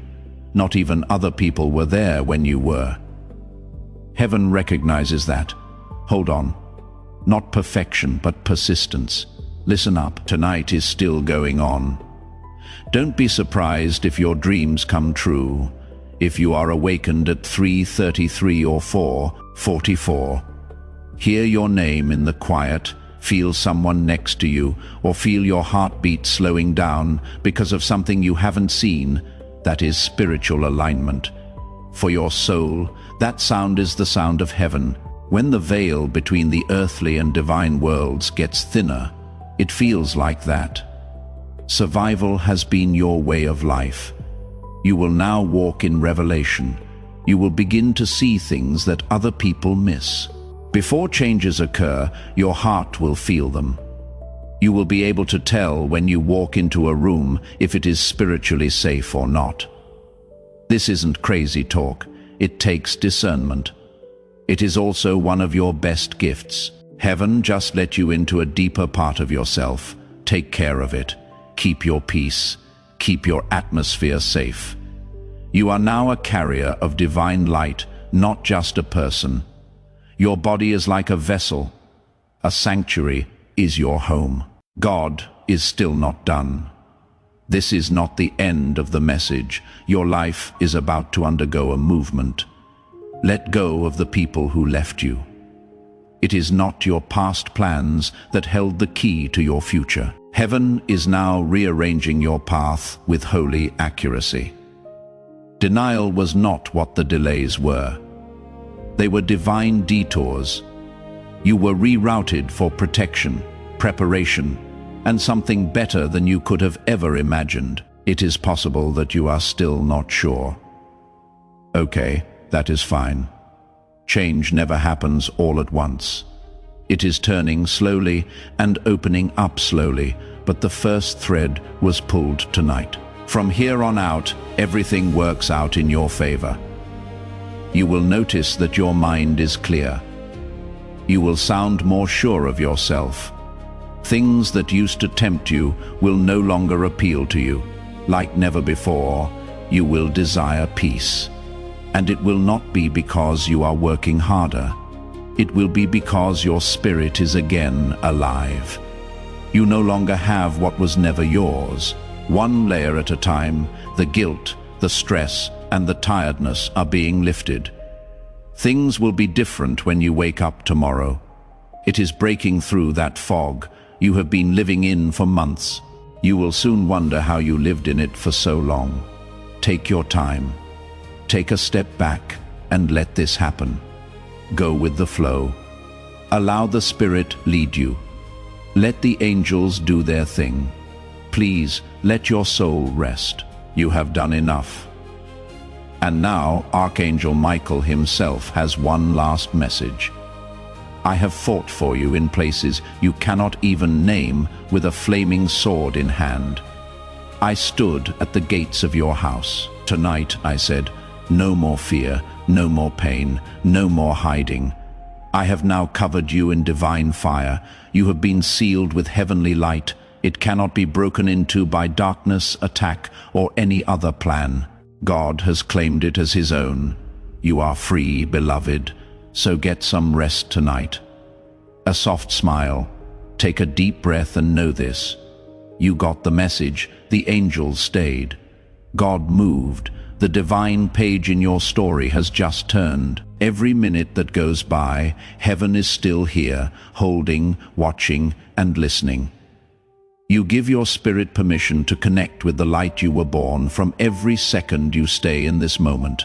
[SPEAKER 1] Not even other people were there when you were. Heaven recognizes that. Hold on. Not perfection, but persistence. Listen up, tonight is still going on. Don't be surprised if your dreams come true, if you are awakened at 3:33 or 4:44. Hear your name in the quiet, feel someone next to you, or feel your heartbeat slowing down because of something you haven't seen. That is spiritual alignment. For your soul, that sound is the sound of heaven. When the veil between the earthly and divine worlds gets thinner, it feels like that. Survival has been your way of life. You will now walk in revelation. You will begin to see things that other people miss. Before changes occur, your heart will feel them. You will be able to tell when you walk into a room if it is spiritually safe or not. This isn't crazy talk. It takes discernment. It is also one of your best gifts. Heaven just let you into a deeper part of yourself. Take care of it. Keep your peace. Keep your atmosphere safe. You are now a carrier of divine light, not just a person. Your body is like a vessel. A sanctuary is your home. God is still not done. This is not the end of the message. Your life is about to undergo a movement. Let go of the people who left you. It is not your past plans that held the key to your future. Heaven is now rearranging your path with holy accuracy. Denial was not what the delays were. They were divine detours. You were rerouted for protection, preparation, and something better than you could have ever imagined. It is possible that you are still not sure. Okay, that is fine. Change never happens all at once. It is turning slowly and opening up slowly, but the first thread was pulled tonight. From here on out, everything works out in your favor. You will notice that your mind is clear. You will sound more sure of yourself. Things that used to tempt you will no longer appeal to you. Like never before, you will desire peace. And it will not be because you are working harder. It will be because your spirit is again alive. You no longer have what was never yours. One layer at a time, the guilt, the stress, and the tiredness are being lifted. Things will be different when you wake up tomorrow. It is breaking through that fog you have been living in for months. You will soon wonder how you lived in it for so long. Take your time. Take a step back and let this happen. Go with the flow. Allow the Spirit lead you. Let the angels do their thing. Please let your soul rest. You have done enough. And now Archangel Michael himself has one last message. I have fought for you in places you cannot even name with a flaming sword in hand. I stood at the gates of your house. Tonight, I said, no more fear, no more pain, no more hiding. I have now covered you in divine fire. You have been sealed with heavenly light. It cannot be broken into by darkness, attack, or any other plan. God has claimed it as his own. You are free, beloved, so get some rest tonight. A soft smile. Take a deep breath and know this. You got the message. The angels stayed. God moved. The divine page in your story has just turned. Every minute that goes by, heaven is still here, holding, watching, and listening. You give your spirit permission to connect with the light you were born from every second you stay in this moment.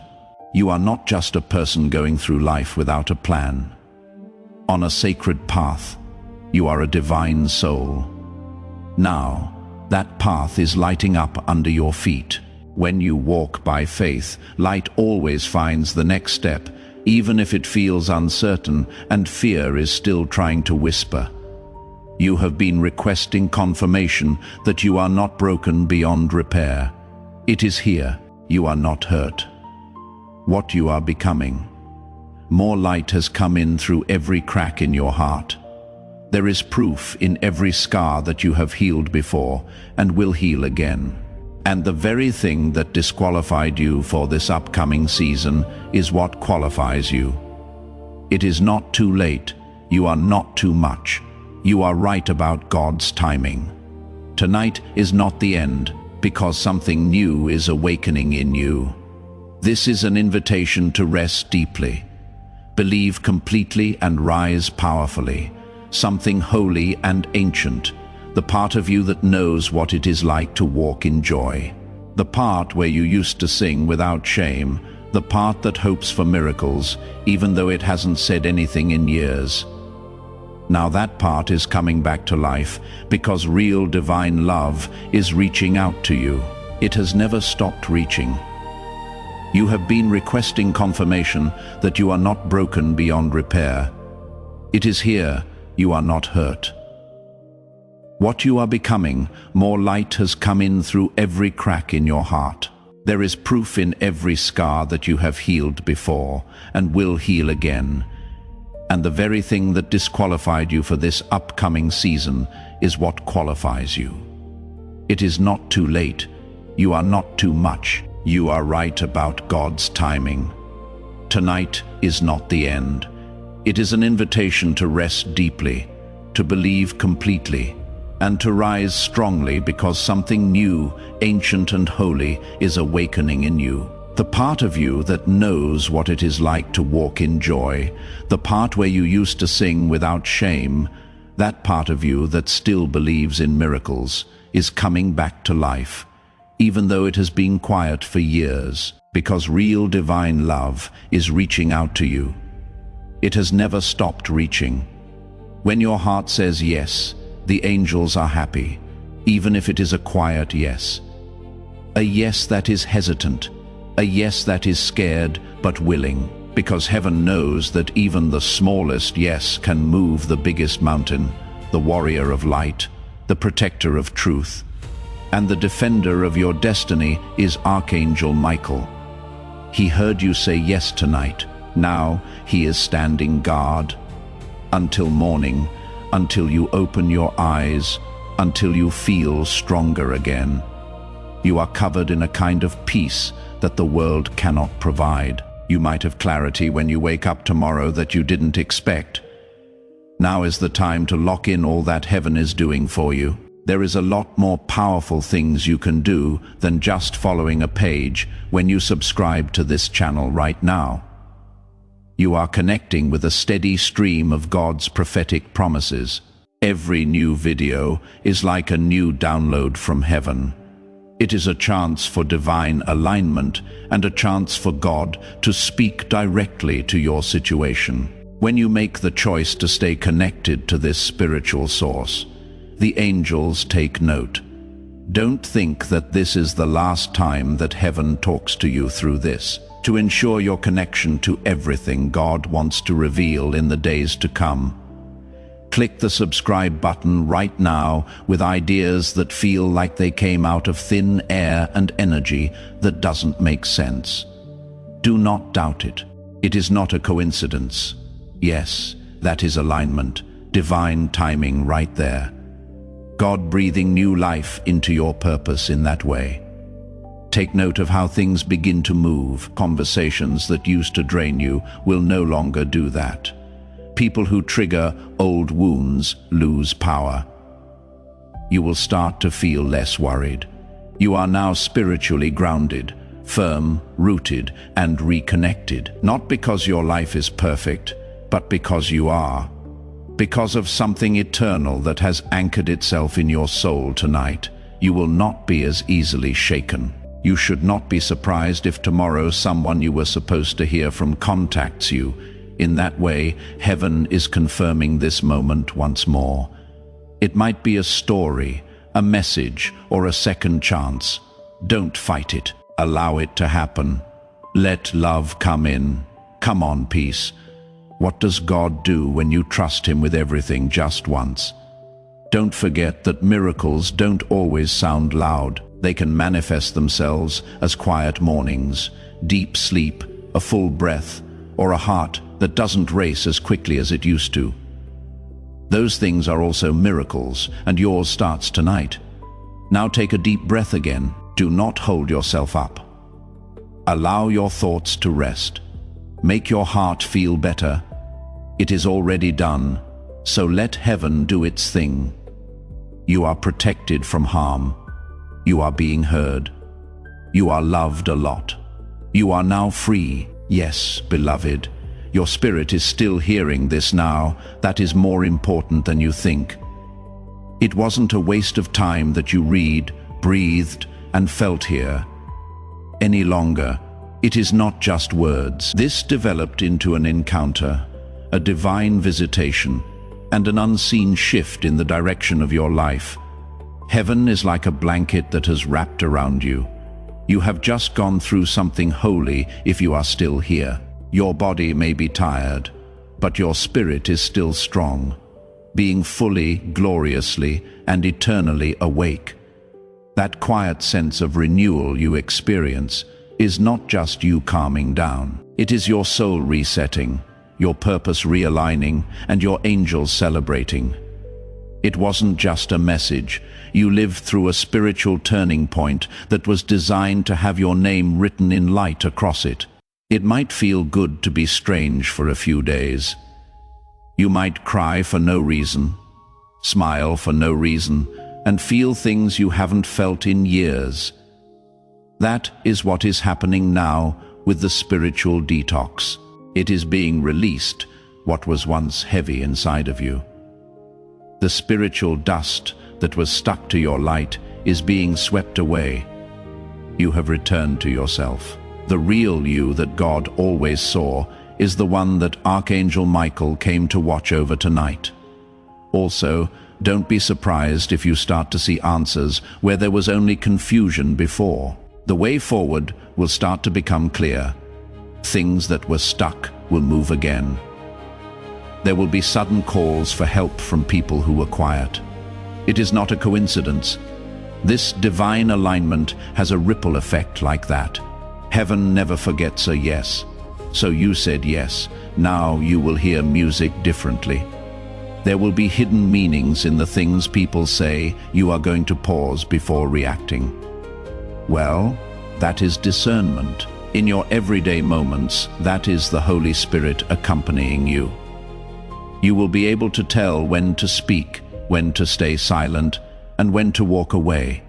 [SPEAKER 1] You are not just a person going through life without a plan. On a sacred path, you are a divine soul. Now, that path is lighting up under your feet. When you walk by faith, light always finds the next step, even if it feels uncertain and fear is still trying to whisper. You have been requesting confirmation that you are not broken beyond repair. It is here. You are not hurt. What you are becoming. More light has come in through every crack in your heart. There is proof in every scar that you have healed before and will heal again. And the very thing that disqualified you for this upcoming season is what qualifies you. It is not too late. You are not too much. You are right about God's timing. Tonight is not the end, because something new is awakening in you. This is an invitation to rest deeply. Believe completely and rise powerfully. Something holy and ancient, the part of you that knows what it is like to walk in joy. The part where you used to sing without shame, the part that hopes for miracles, even though it hasn't said anything in years. Now that part is coming back to life because real divine love is reaching out to you. It has never stopped reaching. You have been requesting confirmation that you are not broken beyond repair. It is here. You are not hurt. What you are becoming, more light has come in through every crack in your heart. There is proof in every scar that you have healed before and will heal again. And the very thing that disqualified you for this upcoming season is what qualifies you. It is not too late. You are not too much. You are right about God's timing. Tonight is not the end. It is an invitation to rest deeply, to believe completely, and to rise strongly because something new, ancient and holy is awakening in you. The part of you that knows what it is like to walk in joy, the part where you used to sing without shame, that part of you that still believes in miracles, is coming back to life, even though it has been quiet for years, because real divine love is reaching out to you. It has never stopped reaching. When your heart says yes, the angels are happy, even if it is a quiet yes. A yes that is hesitant, a yes that is scared but willing, because heaven knows that even the smallest yes can move the biggest mountain, the warrior of light, the protector of truth. And the defender of your destiny is Archangel Michael. He heard you say yes tonight. Now he is standing guard until morning, until you open your eyes, until you feel stronger again. You are covered in a kind of peace that the world cannot provide. You might have clarity when you wake up tomorrow that you didn't expect. Now is the time to lock in all that heaven is doing for you. There is a lot more powerful things you can do than just following a page when you subscribe to this channel right now. You are connecting with a steady stream of God's prophetic promises. Every new video is like a new download from heaven. It is a chance for divine alignment and a chance for God to speak directly to your situation. When you make the choice to stay connected to this spiritual source, the angels take note. Don't think that this is the last time that heaven talks to you through this. To ensure your connection to everything God wants to reveal in the days to come, click the subscribe button right now with ideas that feel like they came out of thin air and energy that doesn't make sense. Do not doubt it. It is not a coincidence. Yes, that is alignment, divine timing right there. God breathing new life into your purpose in that way. Take note of how things begin to move. Conversations that used to drain you will no longer do that. People who trigger old wounds lose power. You will start to feel less worried. You are now spiritually grounded, firm, rooted, and reconnected. Not because your life is perfect, but because you are. Because of something eternal that has anchored itself in your soul tonight. You will not be as easily shaken. You should not be surprised if tomorrow someone you were supposed to hear from contacts you. In that way, heaven is confirming this moment once more. It might be a story, a message, or a second chance. Don't fight it. Allow it to happen. Let love come in. Come on, peace. What does God do when you trust Him with everything just once? Don't forget that miracles don't always sound loud. They can manifest themselves as quiet mornings, deep sleep, a full breath, or a heart that doesn't race as quickly as it used to. Those things are also miracles, and yours starts tonight. Now take a deep breath again. Do not hold yourself up. Allow your thoughts to rest. Make your heart feel better. It is already done, so let heaven do its thing. You are protected from harm. You are being heard. You are loved a lot. You are now free. Yes, beloved. Your spirit is still hearing this now. That is more important than you think. It wasn't a waste of time that you read, breathed, and felt here any longer. It is not just words. This developed into an encounter, a divine visitation, and an unseen shift in the direction of your life. Heaven is like a blanket that has wrapped around you. You have just gone through something holy if you are still here. Your body may be tired, but your spirit is still strong, being fully, gloriously, and eternally awake. That quiet sense of renewal you experience is not just you calming down. It is your soul resetting, your purpose realigning, and your angels celebrating. It wasn't just a message. You lived through a spiritual turning point that was designed to have your name written in light across it. It might feel good to be strange for a few days. You might cry for no reason, smile for no reason, and feel things you haven't felt in years. That is what is happening now with the spiritual detox. It is being released, what was once heavy inside of you. The spiritual dust that was stuck to your light is being swept away. You have returned to yourself. The real you that God always saw is the one that Archangel Michael came to watch over tonight. Also, don't be surprised if you start to see answers where there was only confusion before. The way forward will start to become clear. Things that were stuck will move again. There will be sudden calls for help from people who were quiet. It is not a coincidence. This divine alignment has a ripple effect like that. Heaven never forgets a yes. So you said yes. Now you will hear music differently. There will be hidden meanings in the things people say. You are going to pause before reacting. Well, that is discernment. In your everyday moments, that is the Holy Spirit accompanying you. You will be able to tell when to speak, when to stay silent, and when to walk away.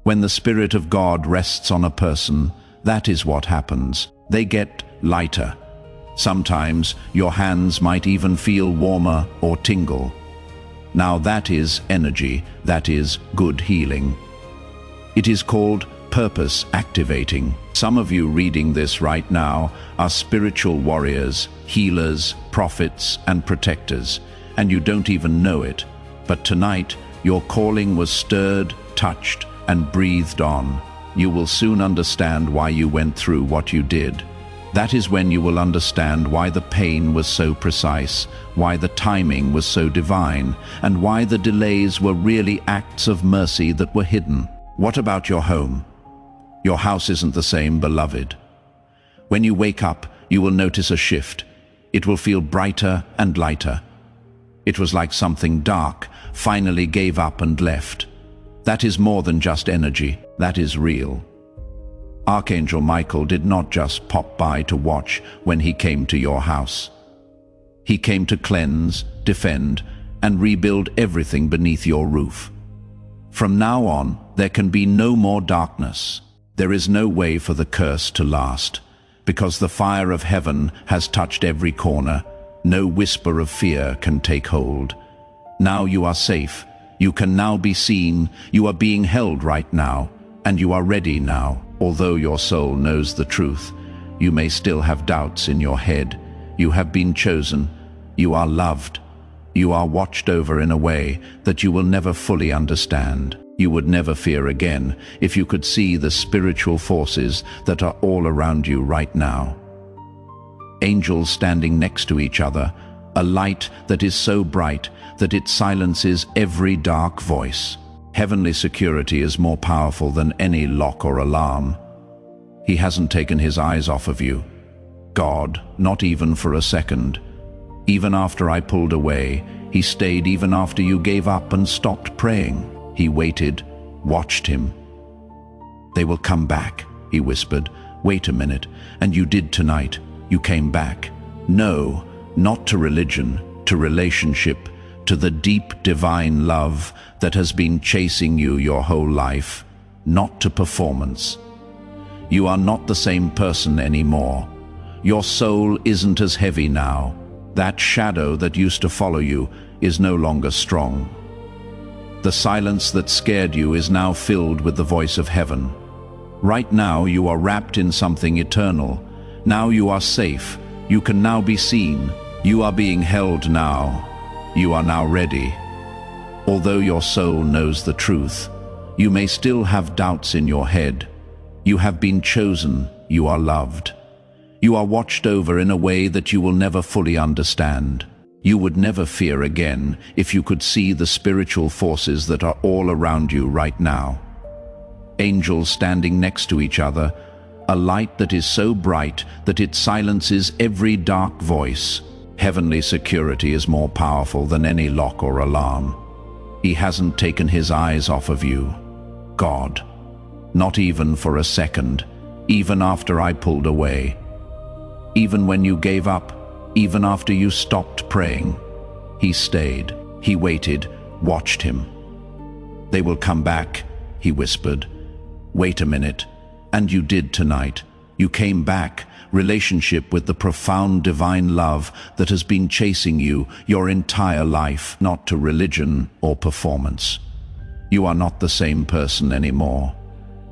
[SPEAKER 1] When the Spirit of God rests on a person, that is what happens. They get lighter. Sometimes your hands might even feel warmer or tingle. Now that is energy, that is good healing. It is called purpose activating. Some of you reading this right now are spiritual warriors, healers, prophets, and protectors, and you don't even know it. But tonight, your calling was stirred, touched, and breathed on. You will soon understand why you went through what you did. That is when you will understand why the pain was so precise, why the timing was so divine, and why the delays were really acts of mercy that were hidden. What about your home? Your house isn't the same, beloved. When you wake up, you will notice a shift. It will feel brighter and lighter. It was like something dark finally gave up and left. That is more than just energy. That is real. Archangel Michael did not just pop by to watch when he came to your house. He came to cleanse, defend, and rebuild everything beneath your roof. From now on, there can be no more darkness. There is no way for the curse to last, because the fire of heaven has touched every corner. No whisper of fear can take hold. Now you are safe. You can now be seen. You are being held right now, and you are ready now. Although your soul knows the truth, you may still have doubts in your head. You have been chosen. You are loved. You are watched over in a way that you will never fully understand. You would never fear again if you could see the spiritual forces that are all around you right now. angels standing next to each other, a light that is so bright that it silences every dark voice. Heavenly security is more powerful than any lock or alarm. He hasn't taken his eyes off of you. God, not even for a second. Even after I pulled away, he stayed. Even after you gave up and stopped praying, he waited, watched him. They will come back, he whispered. Wait a minute, and you did tonight. You came back. No, not to religion, to relationship, to the deep divine love that has been chasing you your whole life, not to performance. You are not the same person anymore. Your soul isn't as heavy now. That shadow that used to follow you is no longer strong. The silence that scared you is now filled with the voice of heaven. Right now you are wrapped in something eternal. Now you are safe. You can now be seen. You are being held now. You are now ready. Although your soul knows the truth, you may still have doubts in your head. You have been chosen. You are loved. You are watched over in a way that you will never fully understand. You would never fear again if you could see the spiritual forces that are all around you right now. Angels standing next to each other, a light that is so bright that it silences every dark voice. Heavenly security is more powerful than any lock or alarm. He hasn't taken his eyes off of you. God. Not even for a second, even after I pulled away. Even when you gave up, even after you stopped praying, he stayed, he waited, watched him. They will come back, he whispered. Wait a minute, and you did tonight. You came back, relationship with the profound divine love that has been chasing you your entire life, not to religion or performance. You are not the same person anymore.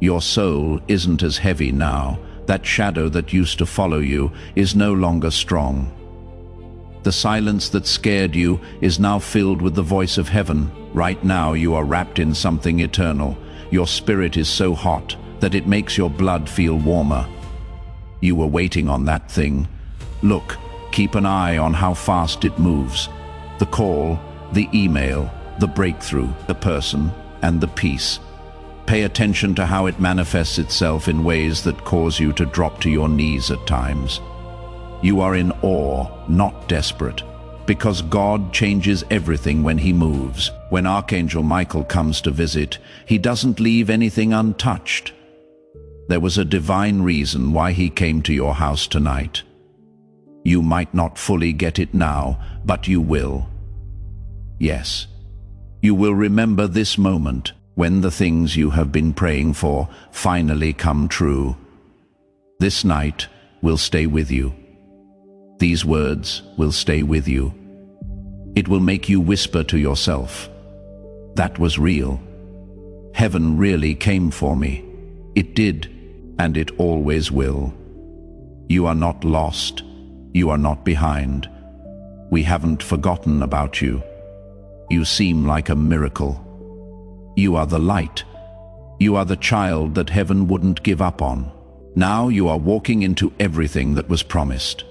[SPEAKER 1] Your soul isn't as heavy now. That shadow that used to follow you is no longer strong. The silence that scared you is now filled with the voice of heaven. Right now you are wrapped in something eternal. Your spirit is so hot that it makes your blood feel warmer. You were waiting on that thing. Look, keep an eye on how fast it moves. The call, the email, the breakthrough, the person, and the peace. Pay attention to how it manifests itself in ways that cause you to drop to your knees at times. You are in awe, not desperate, because God changes everything when he moves. When Archangel Michael comes to visit, he doesn't leave anything untouched. There was a divine reason why he came to your house tonight. You might not fully get it now, but you will. Yes, you will remember this moment when the things you have been praying for finally come true. This night will stay with you. These words will stay with you. It will make you whisper to yourself, "That was real. Heaven really came for me. It did, and it always will." You are not lost. You are not behind. We haven't forgotten about you. You seem like a miracle. You are the light. You are the child that heaven wouldn't give up on. Now you are walking into everything that was promised.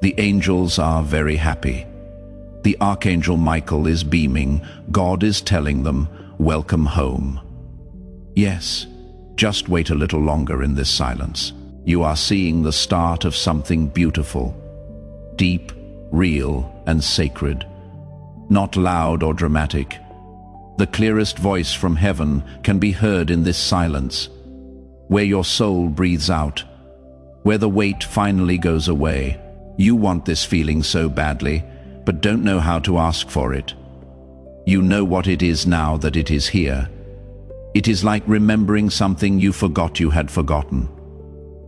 [SPEAKER 1] The angels are very happy. The Archangel Michael is beaming. God is telling them, "Welcome home." Yes, just wait a little longer in this silence. You are seeing the start of something beautiful, deep, real, and sacred. Not loud or dramatic. The clearest voice from heaven can be heard in this silence, where your soul breathes out, where the weight finally goes away. You want this feeling so badly, but don't know how to ask for it. You know what it is now that it is here. It is like remembering something you forgot you had forgotten.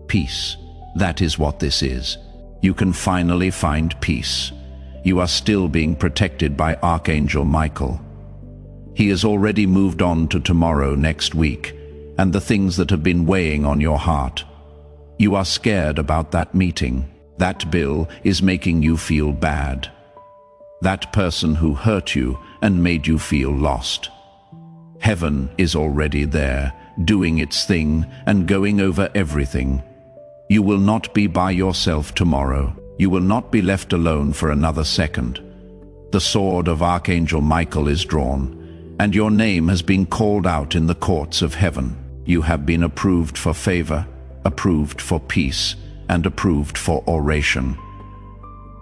[SPEAKER 1] Peace. That is what this is. You can finally find peace. You are still being protected by Archangel Michael. He has already moved on to tomorrow next week, and the things that have been weighing on your heart. You are scared about that meeting. That bill is making you feel bad. That person who hurt you and made you feel lost. Heaven is already there, doing its thing and going over everything. You will not be by yourself tomorrow. You will not be left alone for another second. The sword of Archangel Michael is drawn, and your name has been called out in the courts of heaven. You have been approved for favor, approved for peace, and approved for oration.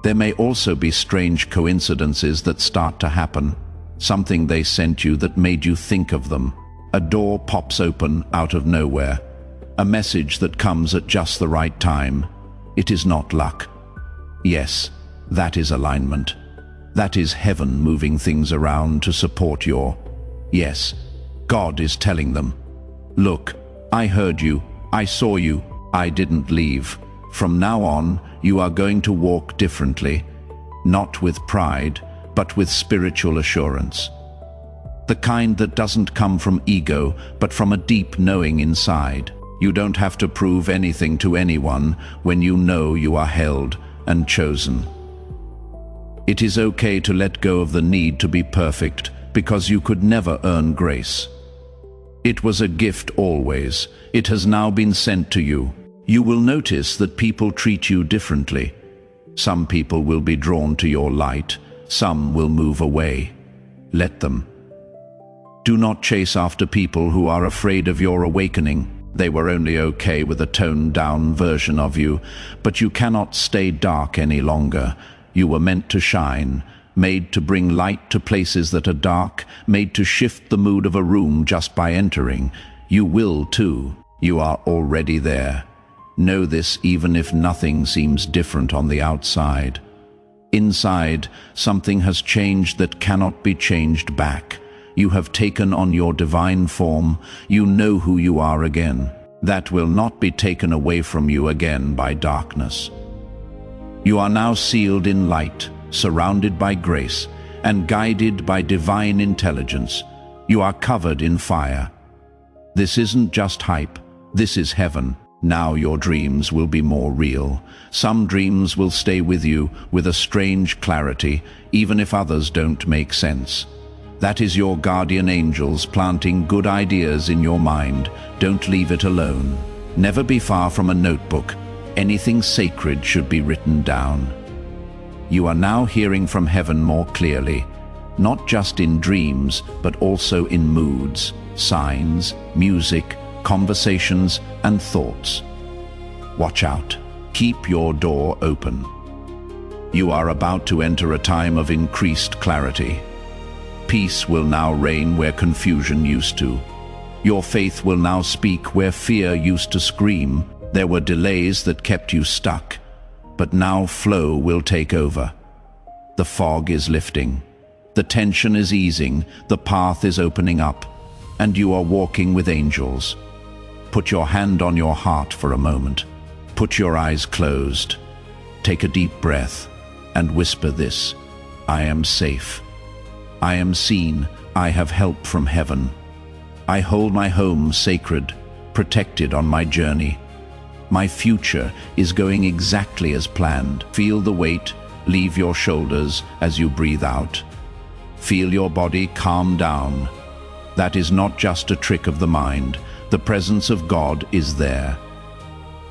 [SPEAKER 1] There may also be strange coincidences that start to happen. Something they sent you that made you think of them. A door pops open out of nowhere. A message that comes at just the right time. It is not luck. Yes, that is alignment. That is heaven moving things around to support your... Yes, God is telling them, look, I heard you, I saw you, I didn't leave. From now on, you are going to walk differently, not with pride, but with spiritual assurance. The kind that doesn't come from ego, but from a deep knowing inside. You don't have to prove anything to anyone when you know you are held and chosen. It is okay to let go of the need to be perfect, because you could never earn grace. It was a gift always. It has now been sent to you. You will notice that people treat you differently. Some people will be drawn to your light. Some will move away. Let them. Do not chase after people who are afraid of your awakening. They were only okay with a toned-down version of you, but you cannot stay dark any longer. You were meant to shine, made to bring light to places that are dark, made to shift the mood of a room just by entering. You will too. You are already there. Know this even if nothing seems different on the outside. Inside, something has changed that cannot be changed back. You have taken on your divine form. You know who you are again. That will not be taken away from you again by darkness. You are now sealed in light, surrounded by grace, and guided by divine intelligence. You are covered in fire. This isn't just hype. This is heaven. Now your dreams will be more real. Some dreams will stay with you with a strange clarity, even if others don't make sense. That is your guardian angels planting good ideas in your mind. Don't leave it alone. Never be far from a notebook. Anything sacred should be written down. You are now hearing from heaven more clearly, not just in dreams, but also in moods, signs, music, conversations, and thoughts. Watch out. Keep your door open. You are about to enter a time of increased clarity. Peace will now reign where confusion used to. Your faith will now speak where fear used to scream. There were delays that kept you stuck, but now flow will take over. The fog is lifting. The tension is easing. The path is opening up, and you are walking with angels. Put your hand on your heart for a moment. Put your eyes closed. Take a deep breath and whisper this: I am safe. I am seen. I have help from heaven. I hold my home sacred, protected on my journey. My future is going exactly as planned. Feel the weight leave your shoulders as you breathe out. Feel your body calm down. That is not just a trick of the mind. The presence of God is there.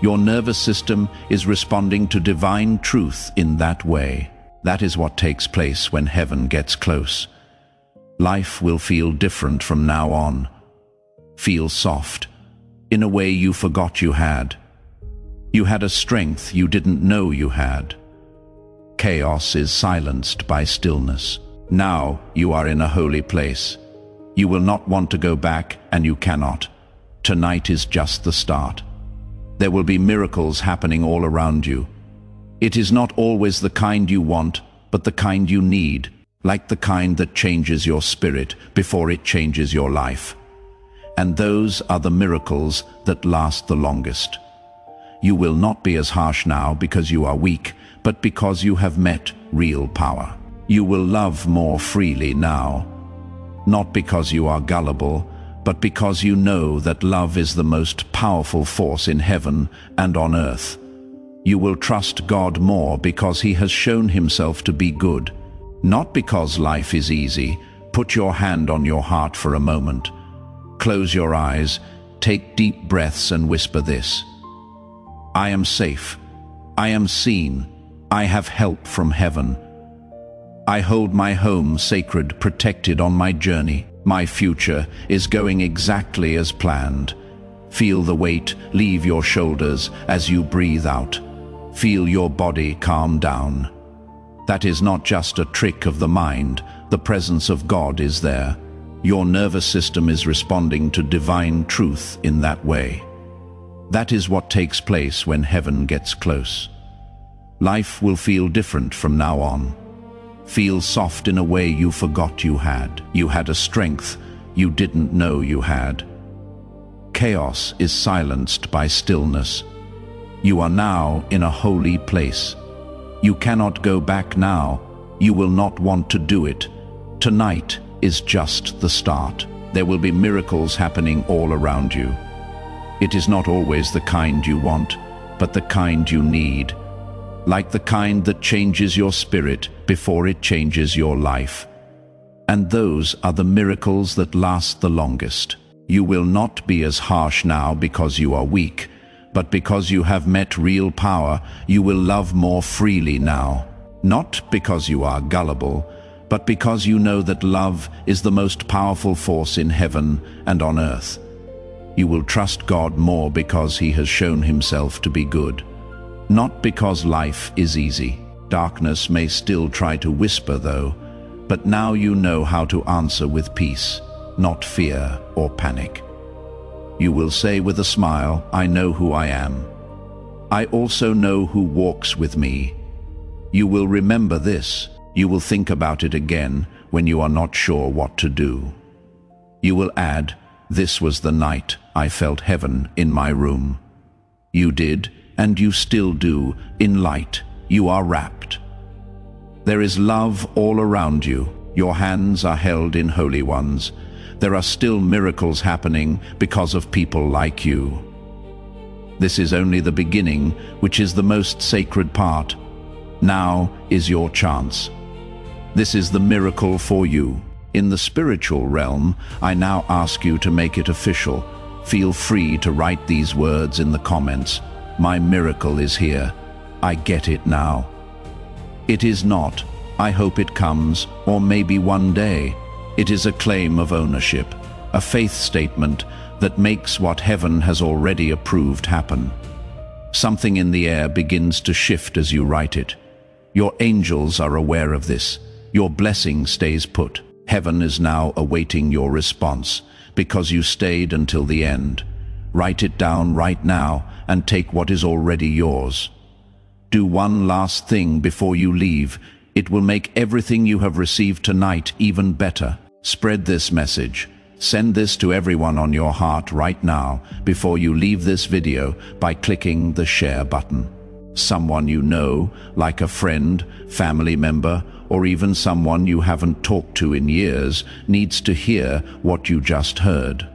[SPEAKER 1] Your nervous system is responding to divine truth in that way. That is what takes place when heaven gets close. Life will feel different from now on. Feel soft, in a way you forgot you had. You had a strength you didn't know you had. Chaos is silenced by stillness. Now you are in a holy place. You will not want to go back, and you cannot. Tonight is just the start. There will be miracles happening all around you. It is not always the kind you want, but the kind you need, like the kind that changes your spirit before it changes your life. And those are the miracles that last the longest. You will not be as harsh now because you are weak, but because you have met real power. You will love more freely now, not because you are gullible, but because you know that love is the most powerful force in heaven and on earth. You will trust God more because He has shown Himself to be good, not because life is easy. Put your hand on your heart for a moment. Close your eyes, take deep breaths and whisper this: I am safe. I am seen. I have help from heaven. I hold my home sacred, protected on my journey. My future is going exactly as planned. Feel the weight leave your shoulders as you breathe out. Feel your body calm down. That is not just a trick of the mind. The presence of God is there. Your nervous system is responding to divine truth in that way. That is what takes place when heaven gets close. Life will feel different from now on. Feel soft in a way you forgot you had. You had a strength you didn't know you had. Chaos is silenced by stillness. You are now in a holy place. You cannot go back now. You will not want to do it. Tonight is just the start. There will be miracles happening all around you. It is not always the kind you want, but the kind you need. Like the kind that changes your spirit before it changes your life. And those are the miracles that last the longest. You will not be as harsh now because you are weak, but because you have met real power, you will love more freely now. Not because you are gullible, but because you know that love is the most powerful force in heaven and on earth. You will trust God more because He has shown Himself to be good. Not because life is easy. Darkness may still try to whisper though, but now you know how to answer with peace, not fear or panic. You will say with a smile, I know who I am. I also know who walks with me. You will remember this. You will think about it again when you are not sure what to do. You will add, this was the night I felt heaven in my room. You did, and you still do. In light, you are wrapped. There is love all around you. Your hands are held in holy ones. There are still miracles happening because of people like you. This is only the beginning, which is the most sacred part. Now is your chance. This is the miracle for you. In the spiritual realm, I now ask you to make it official. Feel free to write these words in the comments. My miracle is here. I get it now. It is not, I hope it comes, or maybe one day. It is a claim of ownership, a faith statement that makes what heaven has already approved happen. Something in the air begins to shift as you write it. Your angels are aware of this. Your blessing stays put. Heaven is now awaiting your response because you stayed until the end. Write it down right now and take what is already yours. Do one last thing before you leave. It will make everything you have received tonight even better. Spread this message. Send this to everyone on your heart right now before you leave this video by clicking the share button. Someone you know, like a friend, family member, or even someone you haven't talked to in years, needs to hear what you just heard.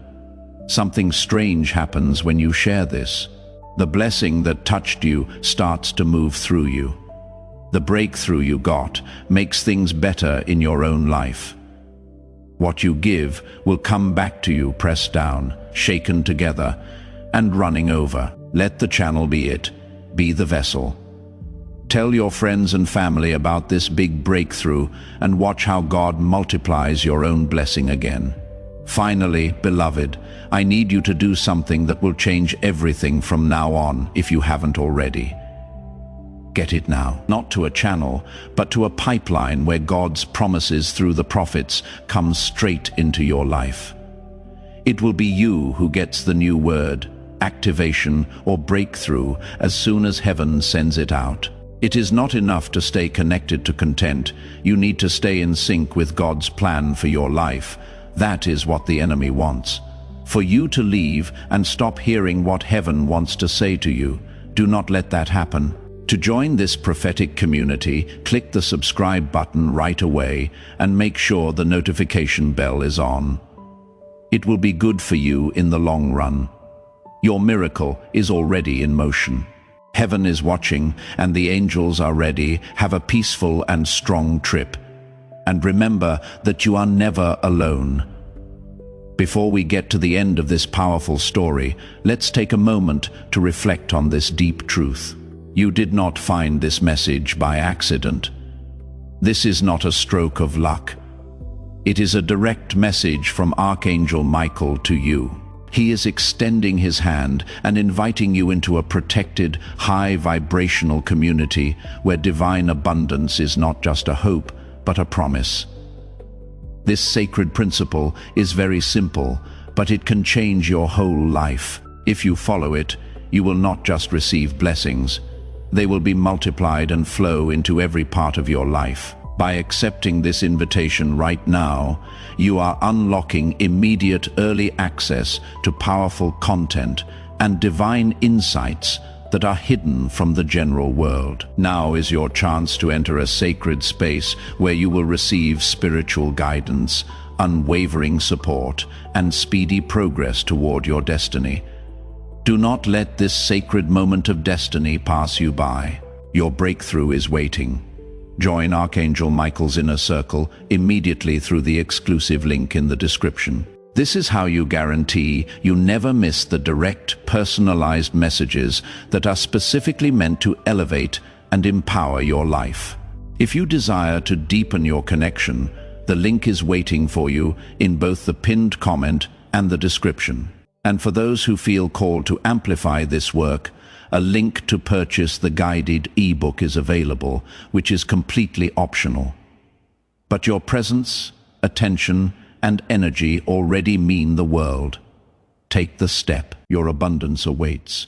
[SPEAKER 1] Something strange happens when you share this. The blessing that touched you starts to move through you. The breakthrough you got makes things better in your own life. What you give will come back to you pressed down, shaken together, and running over. Let the channel be it. Be the vessel. Tell your friends and family about this big breakthrough and watch how God multiplies your own blessing again. Finally, beloved, I need you to do something that will change everything from now on if you haven't already. Get it now, not to a channel, but to a pipeline where God's promises through the prophets come straight into your life. It will be you who gets the new word, activation or breakthrough as soon as heaven sends it out. It is not enough to stay connected to content. You need to stay in sync with God's plan for your life. That is what the enemy wants. For you to leave and stop hearing what heaven wants to say to you. Do not let that happen. To join this prophetic community, click the subscribe button right away and make sure the notification bell is on. It will be good for you in the long run. Your miracle is already in motion. Heaven is watching and the angels are ready. Have a peaceful and strong trip. And remember that you are never alone. Before we get to the end of this powerful story, let's take a moment to reflect on this deep truth. You did not find this message by accident. This is not a stroke of luck. It is a direct message from Archangel Michael to you. He is extending his hand and inviting you into a protected, high-vibrational community where divine abundance is not just a hope, but a promise. This sacred principle is very simple, but it can change your whole life. If you follow it, you will not just receive blessings. They will be multiplied and flow into every part of your life. By accepting this invitation right now, you are unlocking immediate early access to powerful content and divine insights that are hidden from the general world. Now is your chance to enter a sacred space where you will receive spiritual guidance, unwavering support, and speedy progress toward your destiny. Do not let this sacred moment of destiny pass you by. Your breakthrough is waiting. Join Archangel Michael's inner circle immediately through the exclusive link in the description. This is how you guarantee you never miss the direct, personalized messages that are specifically meant to elevate and empower your life. If you desire to deepen your connection, the link is waiting for you in both the pinned comment and the description. And for those who feel called to amplify this work, a link to purchase the guided ebook is available, which is completely optional. But your presence, attention, and energy already mean the world. Take the step. Your abundance awaits.